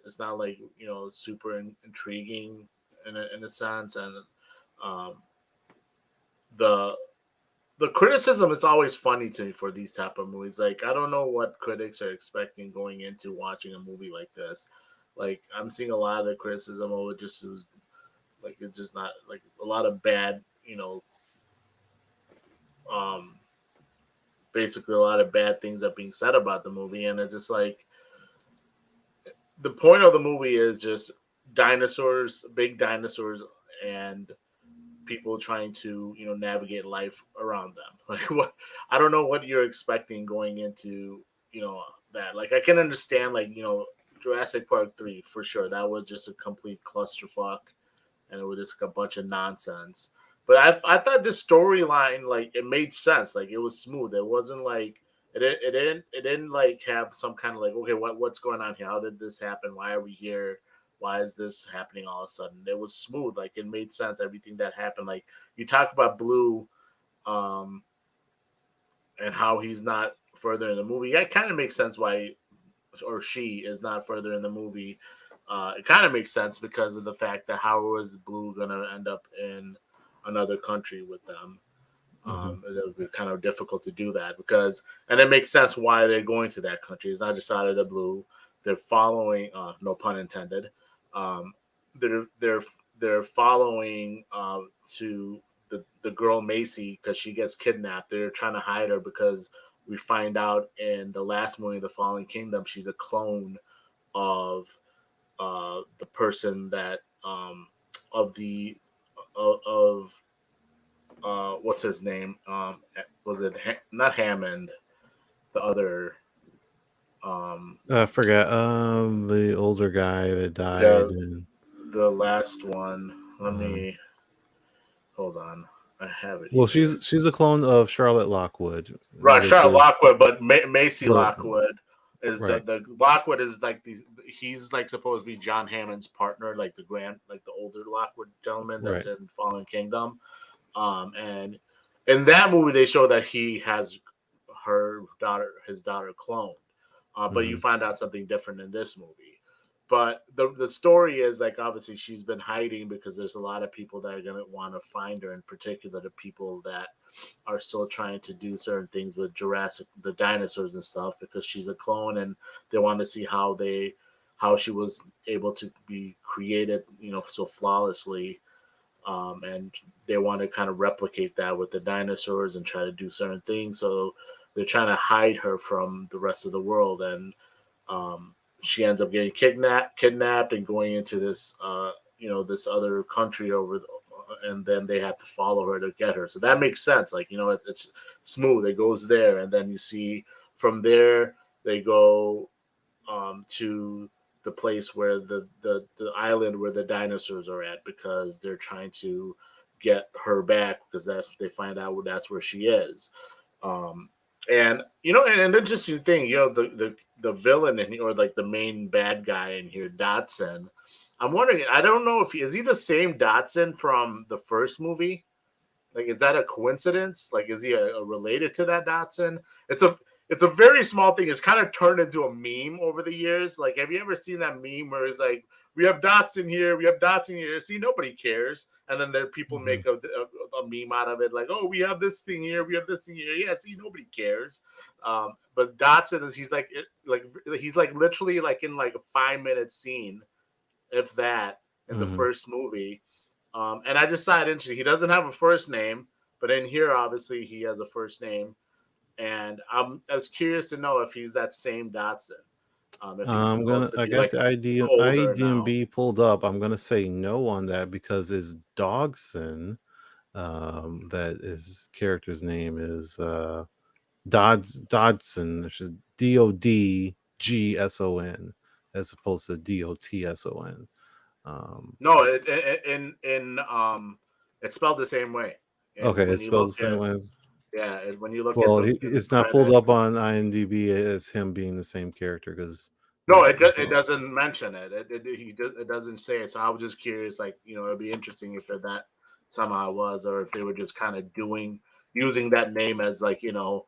It's not like, super intriguing in a sense. And um, the the criticism is always funny to me for these type of movies. Like, I don't know what critics are expecting going into watching a movie like this. Like, I'm seeing a lot of the criticism, it was like, it's just not like a lot of bad, um, basically a lot of bad things are being said about the movie, and it's just like the point of the movie is just dinosaurs, big dinosaurs, and people trying to navigate life around them. Like, what, I don't know what you're expecting going into that. Like, I can understand, like, Jurassic Park 3 for sure, that was just a complete clusterfuck, and it was just like a bunch of nonsense. But I thought this storyline, like, it made sense. Like, it was smooth. It wasn't like it didn't like have some kind of like, okay, what's going on here? How did this happen? Why are we here? Why is this happening all of a sudden? It was smooth. Like, it made sense. Everything that happened. Like, you talk about Blue, um, and how he's not further in the movie. Yeah, it kind of makes sense why, or she is not further in the movie. It kind of makes sense because of the fact that how was Blue gonna end up in another country with them? Mm-hmm. It would be kind of difficult to do that and it makes sense why they're going to that country. It's not just out of the blue. They're following, no pun intended. Um, they're following to the girl Macy because she gets kidnapped. They're trying to hide her because we find out in the last movie, The Fallen Kingdom, she's a clone of the person that of the of what's his name? Was it not Hammond? The other, I forgot. The older guy that died, the and the last one. Let um, me hold on. I have it well, here. she's a clone of Charlotte Lockwood, Right, which Charlotte is Lockwood, but Macy the Lockwood is right, the Lockwood is like these. He's like supposed to be John Hammond's partner, like the older Lockwood gentleman that's right. in Fallen Kingdom. And in that movie, they show that he has his daughter cloned. But you Mm-hmm. find out something different in this movie. But the story is like, obviously she's been hiding because there's a lot of people that are gonna want to find her. In particular, the people that are still trying to do certain things with the dinosaurs and stuff, because she's a clone, and they want to see how they how she was able to be created, so flawlessly. And they want to kind of replicate that with the dinosaurs and try to do certain things. So they're trying to hide her from the rest of the world, and she ends up getting kidnapped, and going into this, this other country and then they have to follow her to get her. So that makes sense. Like, it's smooth. It goes there, and then you see from there they go to the place where the island where the dinosaurs are at, because they're trying to get her back, because they find out that's where she is. And an interesting thing, the villain or like the main bad guy in here, Dodson. I'm wondering, I don't know if is he the same Dodson from the first movie? Like, is that a coincidence? Like, is he related to that Dodson? It's a very small thing. It's kind of turned into a meme over the years. Like, have you ever seen that meme where it's like, we have Dotson here, we have Dotson here. See, nobody cares. And then there people make a meme out of it, like, oh, we have this thing here, we have this thing here. Yeah, see, nobody cares. But Dotson he's literally like in like a 5-minute scene, if that, in the first movie. And I just saw it interesting. He doesn't have a first name, but in here, obviously, he has a first name. And I was curious to know if he's that same Dotson. I got the IDMB pulled up. I'm gonna say no on that because it's Dodson. That his character's name is Dodson, which is DODGSON, as opposed to DOTSON. No, it's spelled the same way. And okay, it's spelled the same way. Yeah, when you look it's not pulled up on IMDb as him being the same character, because it doesn't mention it. It doesn't say it. So I was just curious, like, it'd be interesting if that somehow was, or if they were just kind of using that name as like, a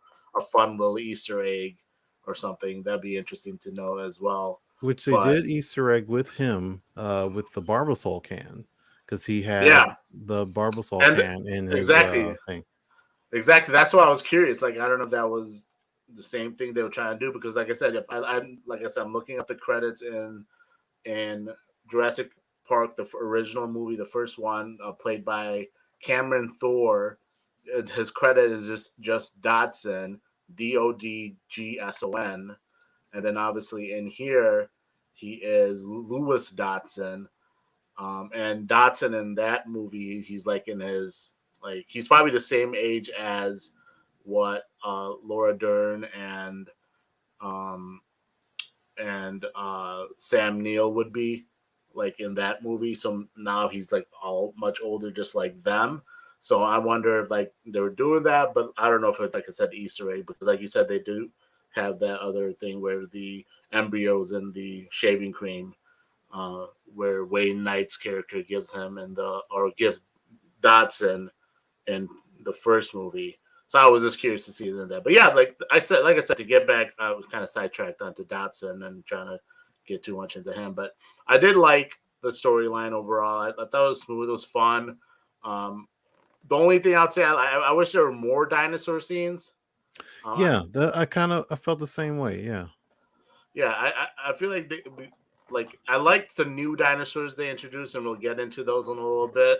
fun little Easter egg or something. That'd be interesting to know as well. Which they did Easter egg with him, with the Barbasol can, because he had the Barbasol can in his thing. Exactly. That's why I was curious. Like, I don't know if that was the same thing they were trying to do, because, like I said, I'm looking at the credits in Jurassic Park, the original movie, the first one, played by Cameron Thor. His credit is just Dodson, DODGSON, and then obviously in here he is Lewis Dodson. And Dodson in that movie, he's like in his, like, he's probably the same age as what Laura Dern and Sam Neill would be, like, in that movie. So now he's like all much older, just like them. So I wonder if like they were doing that, but I don't know if it's, like I said, Easter egg, because like you said, they do have that other thing where the embryos in the shaving cream, where Wayne Knight's character gives him gives Dodson in the first movie. So I was just curious to see that. But yeah, like I said, to get back, I was kind of sidetracked onto Dodson and trying to get too much into him. But I did like the storyline overall. I thought it was smooth. It was fun. The only thing I'd say, I wish there were more dinosaur scenes. I felt the same way. Yeah. Yeah, I feel like I liked the new dinosaurs they introduced, and we'll get into those in a little bit.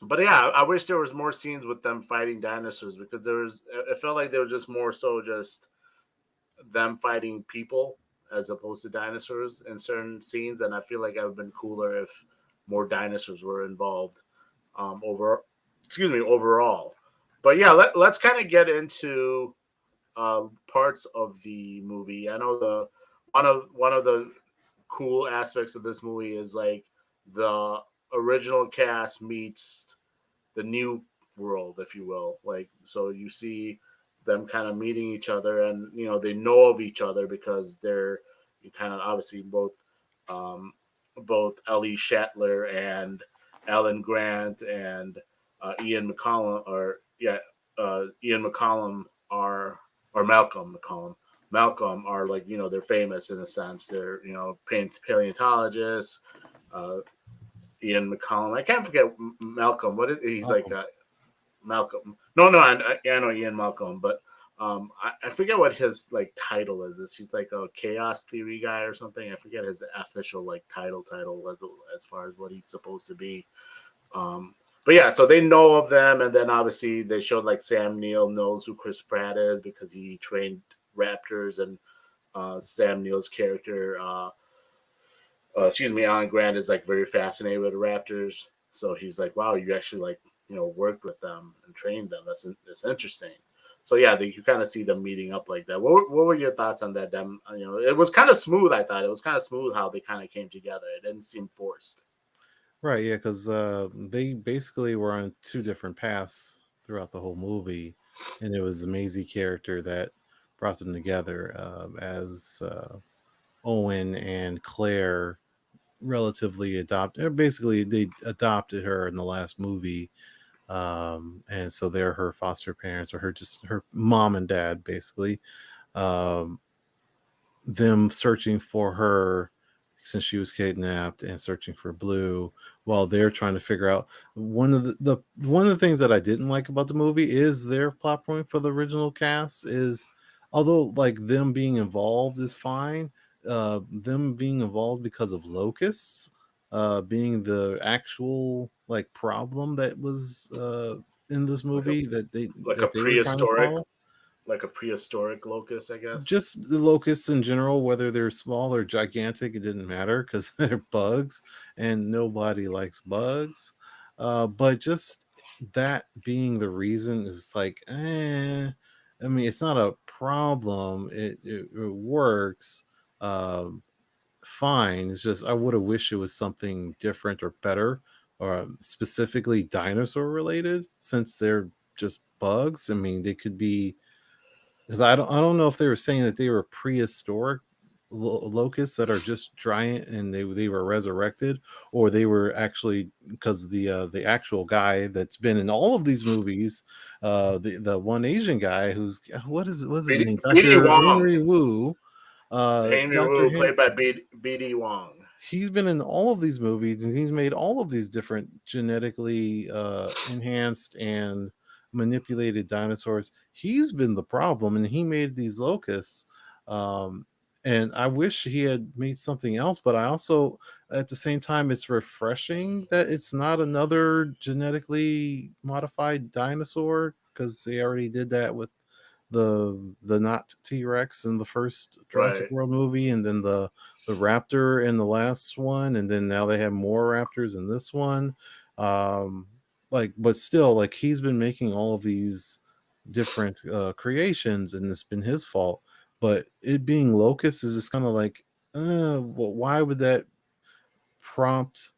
But yeah, I wish there was more scenes with them fighting dinosaurs, because it felt like there was just more so just them fighting people as opposed to dinosaurs in certain scenes. And I feel like it would have been cooler if more dinosaurs were involved overall. But yeah, let's kind of get into parts of the movie. I know one of the cool aspects of this movie is like the original cast meets the new world, if you will. Like, so you see them kind of meeting each other, and they know of each other because they're kind of obviously both Ellie Shatler and Alan Grant and Ian McCallum or Malcolm McCallum. Malcolm are like, they're famous in a sense. They're, paleontologists. Ian McCallum. I can't forget Malcolm. What is he's Malcolm. Like? Malcolm. No, I know Ian Malcolm, but I forget what his like title is. He's like a chaos theory guy or something. I forget his official like title as far as what he's supposed to be. But yeah, so they know of them, and then obviously they showed like Sam Neill knows who Chris Pratt is because he trained raptors, and Sam Neill's character, Alan Grant is like very fascinated with raptors. So he's like, wow, you actually like worked with them and trained them. That's interesting. So yeah, you kind of see them meeting up like that. What were your thoughts on that? Them, it was kind of smooth. I thought it was kind of smooth how they kind of came together. It didn't seem forced. Right, yeah, because they basically were on two different paths throughout the whole movie, and it was the Maisie character that brought them together as Owen and Claire relatively basically they adopted her in the last movie, and so they're her foster parents, or her mom and dad, basically. Um, them searching for her since she was kidnapped and searching for Blue while they're trying to figure out one of the things that I didn't like about the movie is their plot point for the original cast is, although like them being involved is fine, them being involved because of locusts being the actual like problem that was in this movie like a that they were trying to prehistoric solve. like a prehistoric locust, I guess. Just the locusts in general, whether they're small or gigantic, it didn't matter because they're bugs, and nobody likes bugs. But just that being the reason is like, I mean, it's not a problem. It works fine. It's just I would have wished it was something different or better, or specifically dinosaur related, since they're just bugs. I mean, they could be, because I don't know if they were saying that they were prehistoric locusts that are just giant and they were resurrected, or they were actually, because the actual guy that's been in all of these movies, the one Asian guy who's what's his name, BD Dr. Wong. Henry Wu. Henry Dr. Wu, played by BD Wong. He's been in all of these movies, and he's made all of these different genetically enhanced and manipulated dinosaurs. He's been the problem, and he made these locusts. um, and I wish he had made something else, but I also, at the same time, it's refreshing that it's not another genetically modified dinosaur, because they already did that with the not T-Rex in the first Jurassic Right. World movie, and then the raptor in the last one, and then now they have more raptors in this one. um like, but still, like, he's been making all of these different creations, and it's been his fault. But it being locust is just kind of like, well, why would that prompt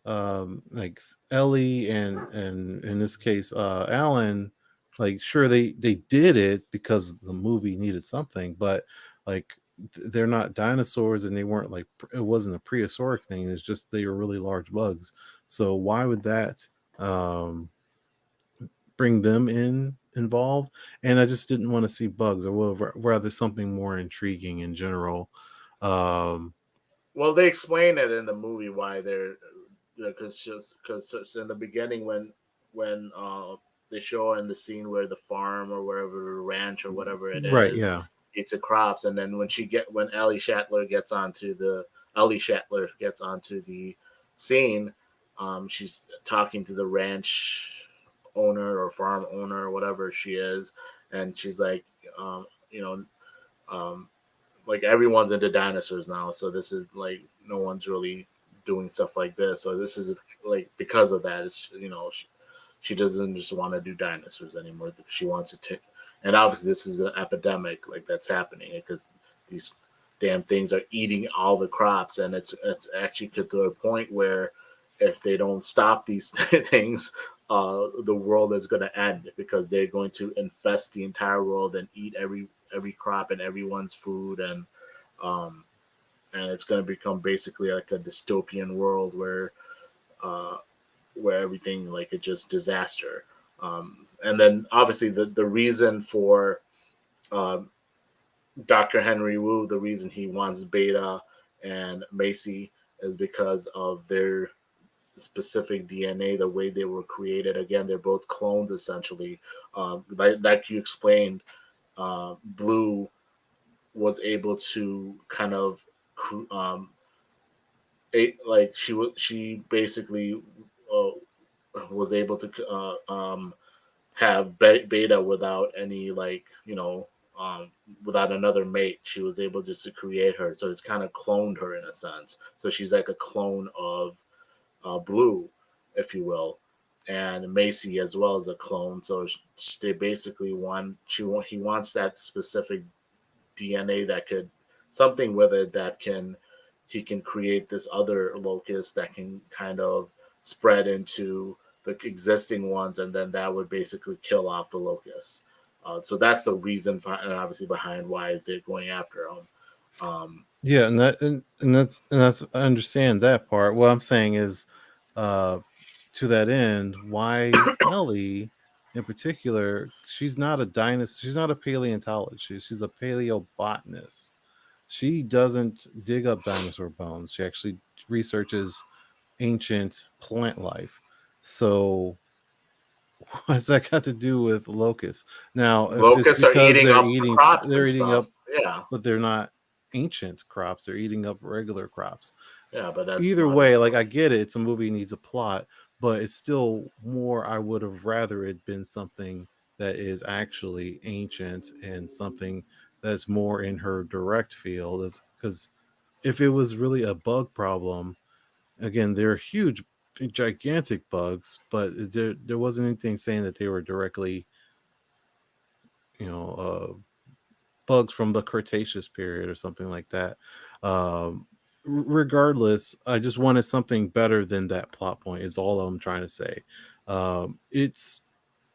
like Ellie and in this case Alan, like, sure, they did it because the movie needed something, but like they're not dinosaurs, and they weren't like, it wasn't a prehistoric thing, it's just they were really large bugs. So why would that um bring them involved? And I just didn't want to see bugs. I would have rather something more intriguing in general. um Well, they explain it in the movie why they're, because in the beginning when they show in the scene where the farm or wherever, the ranch or whatever it right, is, yeah. eats the crops, and then when Ellie Shatler gets onto the scene, she's talking to the ranch owner or farm owner or whatever she is, and she's like, um, you know, um, like everyone's into dinosaurs now, so this is like no one's really doing stuff like this. So this is like because of that. It's she doesn't just want to do dinosaurs anymore because she wants to. And obviously, this is an epidemic like that's happening because these damn things are eating all the crops, and it's actually to the point where if they don't stop these things, the world is going to end because they're going to infest the entire world and eat every crop and everyone's food, um, and it's going to become basically like a dystopian world where everything like it's just disaster. And then obviously the reason for um, Dr. Henry Wu, the reason he wants Beta and Macy is because of their specific DNA, the way they were created. Again, they're both clones essentially. Like you explained, Blue was able to kind of um, she basically uh, was able to have Beta without any without another mate. She was able just to create her, so it's kind of cloned her in a sense. So she's like a clone of Blue, if you will, and Macy as well as a clone. So they basically he wants that specific DNA that could something with it that can he can create this other locust that can kind of spread into the existing ones, and then that would basically kill off the locusts. So that's the reason, obviously, behind why they're going after him. Yeah, and that's I understand that part. What I'm saying is, uh, to that end, why Ellie, in particular, she's not a dinosaur. She's not a paleontologist. She's a paleobotanist. She doesn't dig up dinosaur bones. She actually researches ancient plant life. So what's that got to do with locusts? Now, if it's Locusts are because eating up the crops they're and eating stuff. up, Yeah, but they're not ancient crops. They're eating up regular crops. yeah, but that's Either modern way, like stuff. I get it. It's a movie, needs a plot, but it's still more. I would have rather it been something that is actually ancient and something that's more in her direct field. Is because if it was really a bug problem, again, they're huge, gigantic bugs, but there wasn't anything saying that they were directly, you know, bugs from the Cretaceous period or something like that. Regardless, I just wanted something better than that plot point. Is all I'm trying to say. It's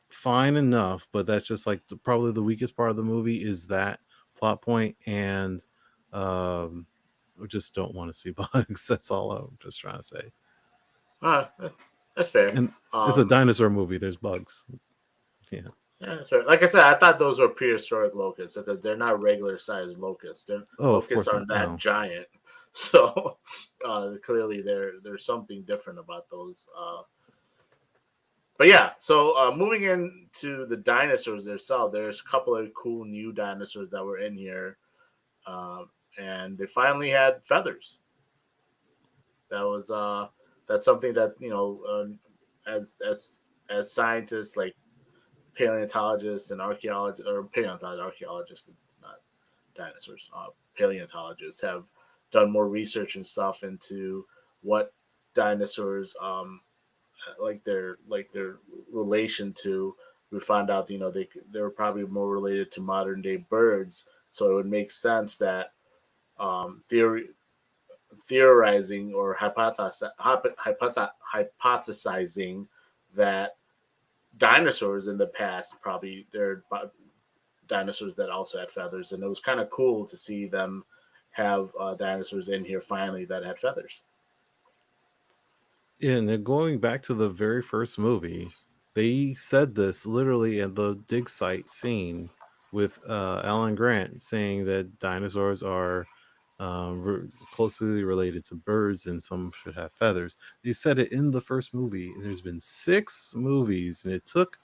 fine enough, but that's just like probably the weakest part of the movie is that plot point, and um, I just don't want to see bugs. That's all I'm just trying to say. Uh, that's fair. And it's a Um, dinosaur movie. There's bugs. Yeah. yeah, that's fair. Like I said, I thought those were prehistoric locusts because they're not regular sized locusts. Oh, of Locusts course aren't not. that No. giant, so clearly there's something different about those. But yeah, so moving into the dinosaurs themselves, there's a couple of cool new dinosaurs that were in here, uh, and they finally had feathers. That was that's something that as scientists like paleontologists and archaeologists, or archaeologists, not dinosaurs, paleontologists have done more research and stuff into what dinosaurs like their relation to. We found out they were probably more related to modern day birds, so it would make sense that theory theorizing or hypothesizing that dinosaurs in the past probably they're dinosaurs that also had feathers, and it was kind of cool to see them have dinosaurs in here finally that had feathers. Yeah, and then going back to the very first movie, they said this literally in the dig site scene with Alan Grant saying that dinosaurs are closely related to birds and some should have feathers. They said it in the first movie. There's been 6 movies, and it took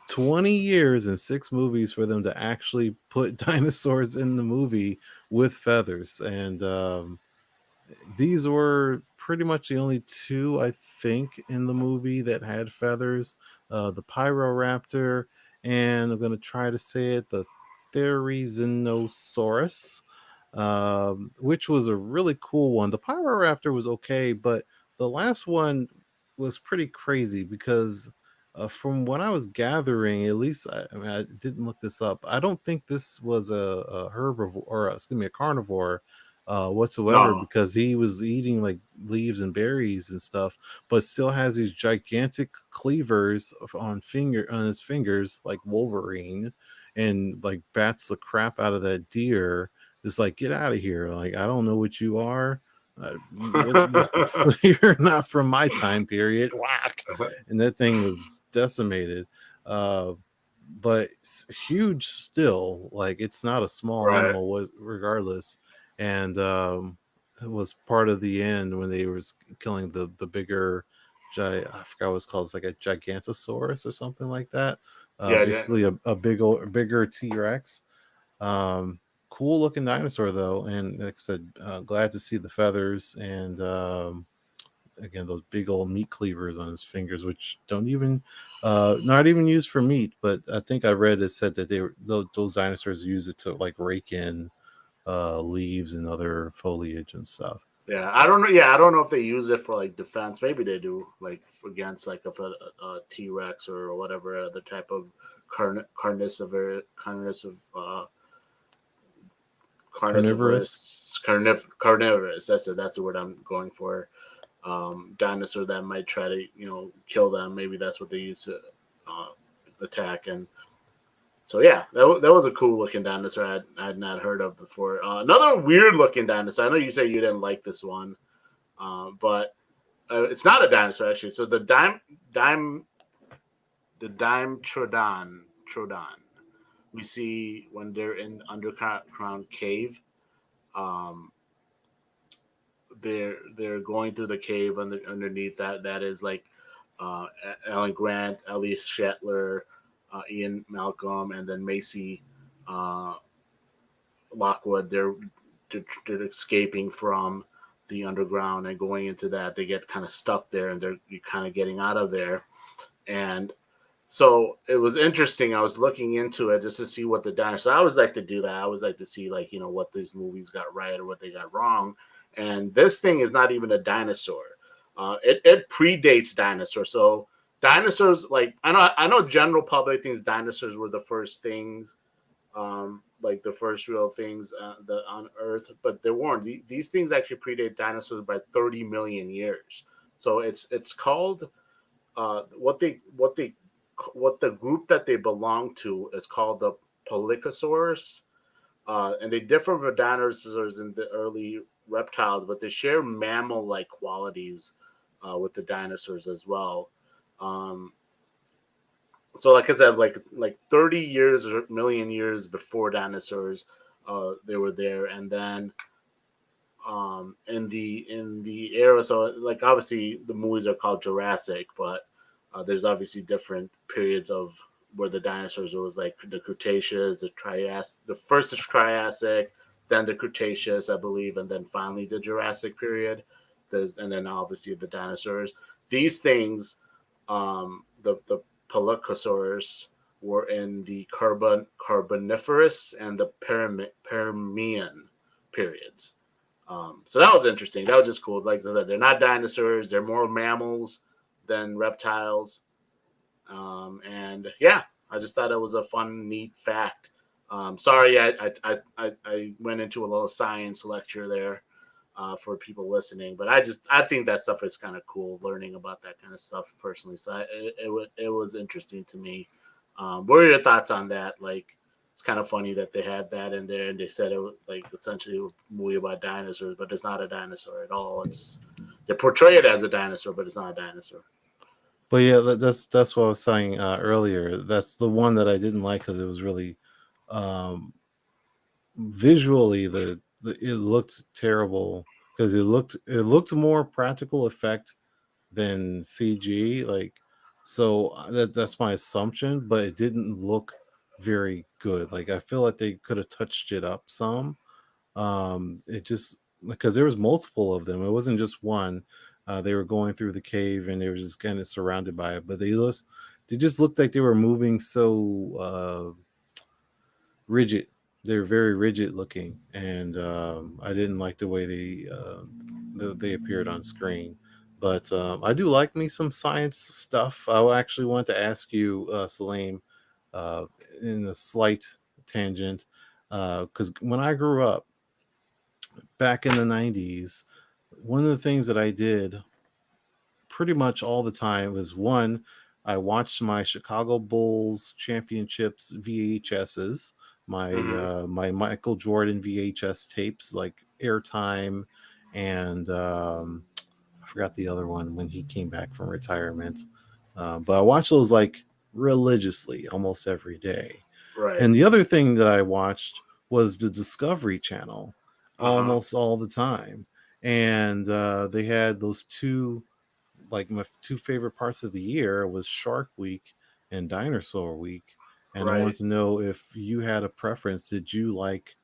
20 years and 6 movies for them to actually put dinosaurs in the movie with feathers. And these were pretty much the only 2, I think, in the movie that had feathers. The Pyroraptor, and I'm going to try to say it, the Therizinosaurus, which was a really cool one. The Pyroraptor was okay, but the last one was pretty crazy because from what I was gathering, at least, I mean, I didn't look this up. I don't think this was a herbivore, or excuse me, a carnivore whatsoever, No. because he was eating like leaves and berries and stuff, but still has these gigantic cleavers on his fingers like Wolverine, and like bats the crap out of that deer. Just like, get out of here! Like, I don't know what you are. You're not from my time period. Whack, and that thing was decimated. Uh, but it's huge still. Like, it's not a small Right. animal, was regardless. And it was part of the end when they was killing the bigger I forgot what it's called. It's like a gigantosaurus or something like that. Yeah, yeah. Basically a bigger T-Rex. Cool looking dinosaur though, and like I said, glad to see the feathers and again those big old meat cleavers on his fingers, which don't even not even used for meat. But I think I read it said that those dinosaurs use it to like rake in leaves and other foliage and stuff. Yeah, I don't know. Yeah, I don't know if they use it for like defense. Maybe they do, like against like a T Rex or whatever other type of carnivorous Carnivorous. carnivorous. That's it. That's the word I'm going for. Dinosaur that might try to kill them. Maybe that's what they use to attack. And so yeah, that was a cool looking dinosaur I had not heard of before. Another weird looking dinosaur. I know you say you didn't like this one, but it's not a dinosaur actually. So the Dimetrodon we see when they're in the underground cave. They're going through the cave underneath that is like Alan Grant, Elise Shetler, Ian Malcolm, and then Macy Lockwood. They're escaping from the underground and going into that. They get kind of stuck there, and they're kind of getting out of there. And so it was interesting. I was looking into it just to see what the dinosaur. I always like to do that. I always like to see what these movies got right or what they got wrong. And this thing is not even a dinosaur. It predates dinosaurs. So dinosaurs, like I know general public thinks dinosaurs were the first things, like the first real things on Earth, but they weren't. These things actually predate dinosaurs by 30 million years. So it's called what the group that they belong to is called the Pelycosaurus, and they differ from dinosaurs in the early reptiles, but they share mammal-like qualities with the dinosaurs as well. So, like I said, like 30 years or million years before dinosaurs, they were there, and then in the era. So, like obviously, the movies are called Jurassic, but there's obviously different periods of where the dinosaurs was like the Cretaceous, the first is Triassic, then the Cretaceous, I believe, and then finally the Jurassic period. And then obviously the dinosaurs. These things, the Pelycosaurus were in the Carboniferous and the Permian periods. So that was interesting. That was just cool. Like I said, they're not dinosaurs. They're more mammals than reptiles. And yeah, I just thought it was a fun, neat fact. Sorry, I went into a little science lecture there for people listening, but I think that stuff is kind of cool, learning about that kind of stuff personally. So it was interesting to me. What are your thoughts on that? Like, it's kind of funny that they had that in there, and they said it was like essentially a movie about dinosaurs, but it's not a dinosaur at all. They portray it as a dinosaur, but it's not a dinosaur. But yeah, that's what I was saying earlier. That's the one that I didn't like because it was really visually it looked terrible because it looked more practical effect than CG. Like, so that's my assumption, but it didn't look very good. Like, I feel like they could have touched it up some. It just because there was multiple of them. It wasn't just one. They were going through the cave and they were just kind of surrounded by it, but they just looked like they were moving so rigid. They're very rigid looking, and I didn't like the way they appeared on screen. But I do like me some science stuff. I actually want to ask you, Salim, in a slight tangent, because when I grew up back in the 90s, one of the things that I did pretty much all the time was, one, I watched my Chicago Bulls championships VHSs, my Michael Jordan VHS tapes like Airtime, and I forgot the other one when he came back from retirement. But I watched those like religiously almost every day. Right. And the other thing that I watched was the Discovery Channel almost all the time. And they had those two, like my two favorite parts of the year was Shark Week and Dinosaur Week. And I wanted to know if you had a preference. Did you like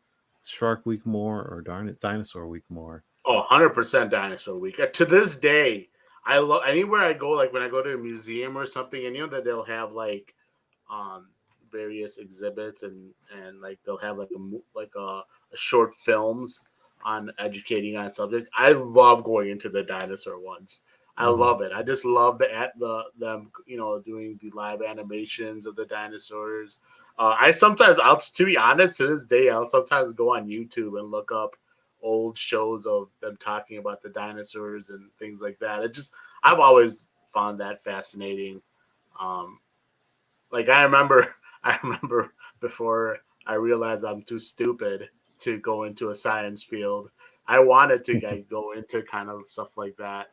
Shark Week more or Dinosaur Week more? Oh, 100% Dinosaur Week. To this day, I love anywhere I go, like when I go to a museum or something, and that they'll have like various exhibits and like they'll have like a short films on educating on subject. I love going into the dinosaur ones. I love it. I just love them doing the live animations of the dinosaurs. To be honest, to this day, I'll sometimes go on YouTube and look up old shows of them talking about the dinosaurs and things like that. I've always found that fascinating. Like I remember before I realized I'm too stupid to go into a science field, I wanted to go into kind of stuff like that.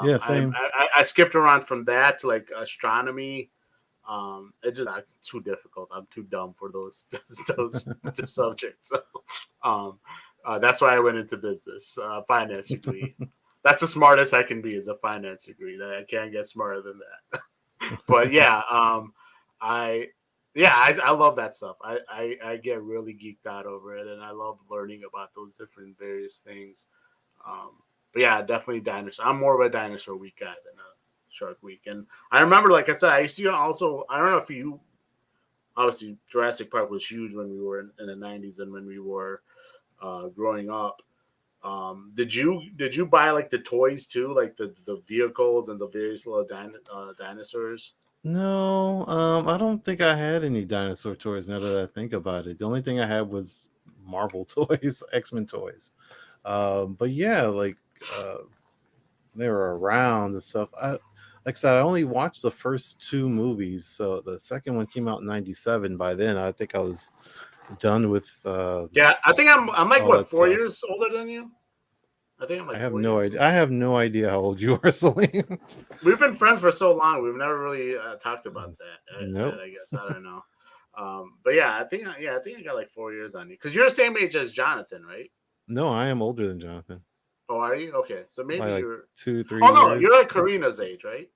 Yeah, same. I skipped around from that to like astronomy. It's just too difficult. I'm too dumb for those subjects. So, that's why I went into business, finance degree. That's the smartest I can be is a finance degree. That I can't get smarter than that. But yeah, I love that stuff. I get really geeked out over it, and I love learning about those different various things. But yeah, definitely dinosaur. I'm more of a Dinosaur Week guy than a Shark Week. And I remember, like I said, I used to also. I don't know if you. Obviously, Jurassic Park was huge when we were in the 90s and when we were growing up. Did you buy like the toys too, like the vehicles and the various little dinosaurs? No, I don't think I had any dinosaur toys now that I think about it. The only thing I had was Marvel toys, X-Men toys. But yeah, like they were around and stuff. Like I said, I only watched the first two movies. So the second one came out in 97. By then, I think I was done with yeah, I think I'm like what 4 stuff. years older than you. I think I'm like. I have no idea. I have no idea how old you are, Salim. We've been friends for so long. We've never really talked about that. Nope. I guess I don't know. But yeah, I think I got like 4 years on you because you're the same age as Jonathan, right? No, I am older than Jonathan. Oh, are you? Okay, so maybe By like you're 2-3 Oh no, years. you're like Karina's age, right?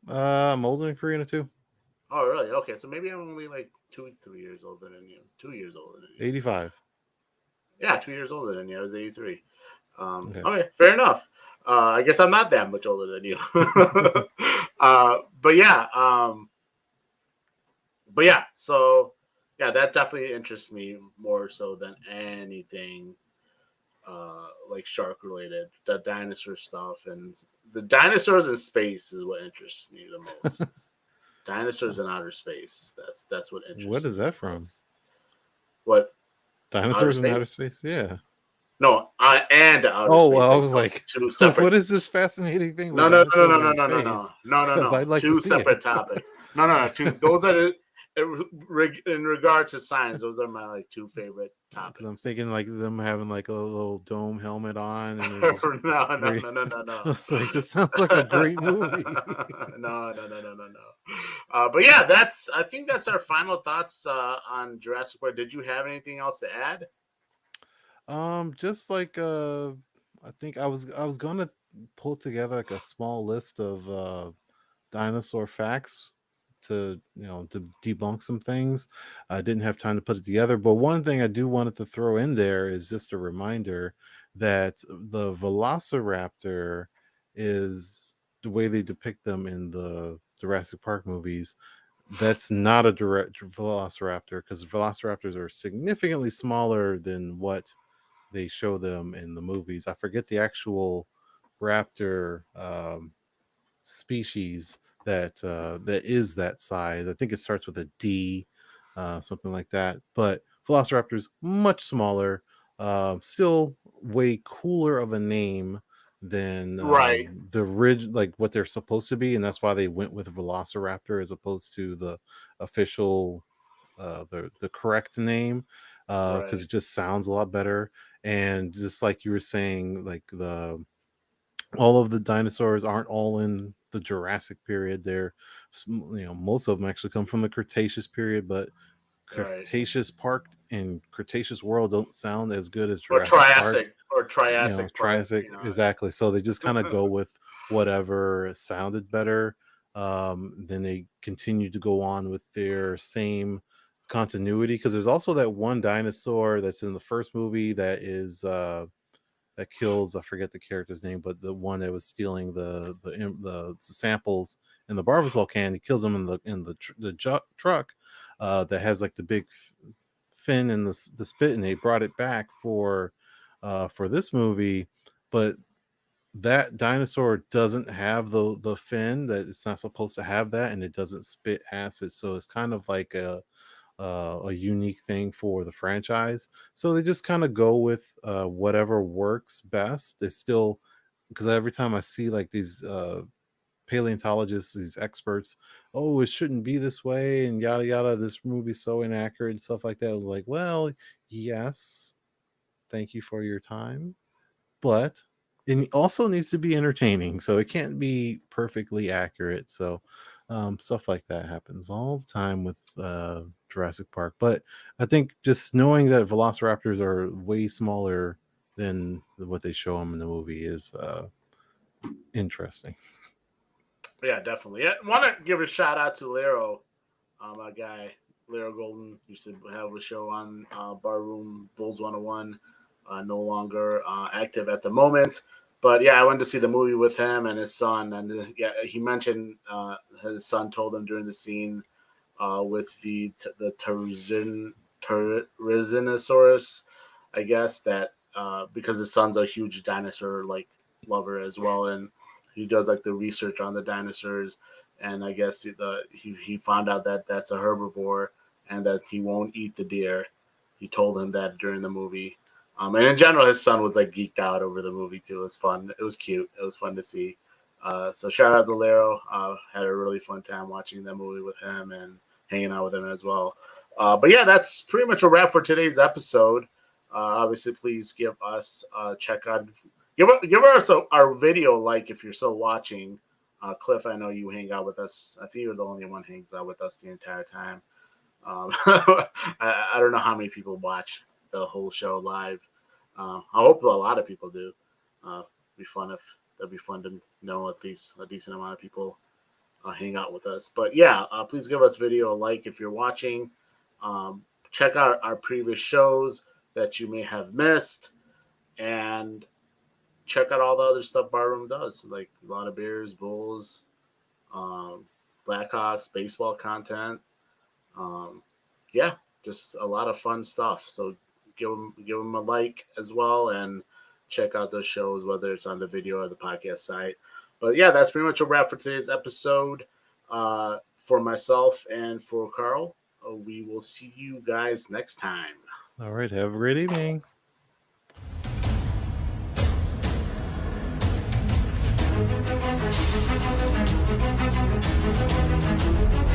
I'm older than Karina too. Oh, really? Okay, so maybe I'm only like 2-3 years older than you. 2 years older than you. 85. Yeah, 2 years older than you. I was 83. Okay, fair enough. I guess I'm not that much older than you. But yeah, so yeah, that definitely interests me more so than anything like shark related. The dinosaur stuff and the dinosaurs in space is what interests me the most. Dinosaurs in outer space. That's what interests me. What is that from? What? Dinosaurs in outer space? Yeah. No, and outer oh, space. Well, I was like, two separate. What is this fascinating thing? No. I'd like two to see separate it. topics. No. Those are in regard to science. Those are my like two favorite topics. Because I'm thinking like them having like a little dome helmet on. And no. It's like, this sounds like a great movie. No. But yeah, I think that's our final thoughts on Jurassic World. Did you have anything else to add? Just like I think I was gonna pull together like a small list of dinosaur facts to debunk some things. I didn't have time to put it together, but one thing I do wanted to throw in there is just a reminder that the Velociraptor is the way they depict them in the Jurassic Park movies. That's not a direct Velociraptor because Velociraptors are significantly smaller than what they show them in the movies. I forget the actual raptor species that is that size. I think it starts with a D, something like that. But Velociraptor's much smaller, still way cooler of a name than the ridge, like what they're supposed to be, and that's why they went with Velociraptor as opposed to the official, the correct name, because it just sounds a lot better. And just like you were saying, like all of the dinosaurs aren't all in the Jurassic period. They're, most of them actually come from the Cretaceous period, but Cretaceous Park and Cretaceous World don't sound as good as Jurassic Park. Or Triassic. Triassic, exactly. So they just kind of go with whatever sounded better. Then they continue to go on with their same continuity, because there's also that one dinosaur that's in the first movie that is that kills, I forget the character's name, but the one that was stealing the samples in the Barbasol can. He kills him in the truck that has like the big fin and the spit, and they brought it back for this movie, but that dinosaur doesn't have the fin, that it's not supposed to have that, and it doesn't spit acid, so it's kind of like a unique thing for the franchise. So they just kind of go with whatever works best. They still, because every time I see like these paleontologists, these experts, oh, it shouldn't be this way and yada yada, this movie's so inaccurate and stuff like that, I was like, well, yes, thank you for your time, but it also needs to be entertaining, so it can't be perfectly accurate. So stuff like that happens all the time with Jurassic Park. But I think just knowing that velociraptors are way smaller than what they show them in the movie is interesting. Yeah, definitely. I want to give a shout out to Lero, my guy. Lero Golden used to have a show on Barroom Bulls 101. No longer active at the moment. But yeah, I went to see the movie with him and his son. And yeah, he mentioned his son told him during the scene with the Tyrannosaurus, I guess, that because his son's a huge dinosaur like lover as well, and he does like the research on the dinosaurs, and I guess he found out that that's a herbivore and that he won't eat the deer. He told him that during the movie. And in general, his son was like geeked out over the movie too. It was fun. It was cute. It was fun to see. So shout out to Lero. Had a really fun time watching that movie with him and hanging out with him as well. But yeah, that's pretty much a wrap for today's episode. Obviously, please give us check out. Give us our video like if you're still watching. Cliff, I know you hang out with us. I think you're the only one who hangs out with us the entire time. I don't know how many people watch the whole show live. I hope a lot of people do. That'd be fun to know at least a decent amount of people hang out with us. But yeah, please give us video a like if you're watching. Check out our previous shows that you may have missed, and check out all the other stuff Barroom does, like a lot of Bears, Bulls, Blackhawks, baseball content. Yeah, just a lot of fun stuff. So give them a like as well, and check out those shows, whether it's on the video or the podcast site. But yeah, that's pretty much a wrap for today's episode. For myself and for Carl, we will see you guys next time. All right, have a great evening. Thank you.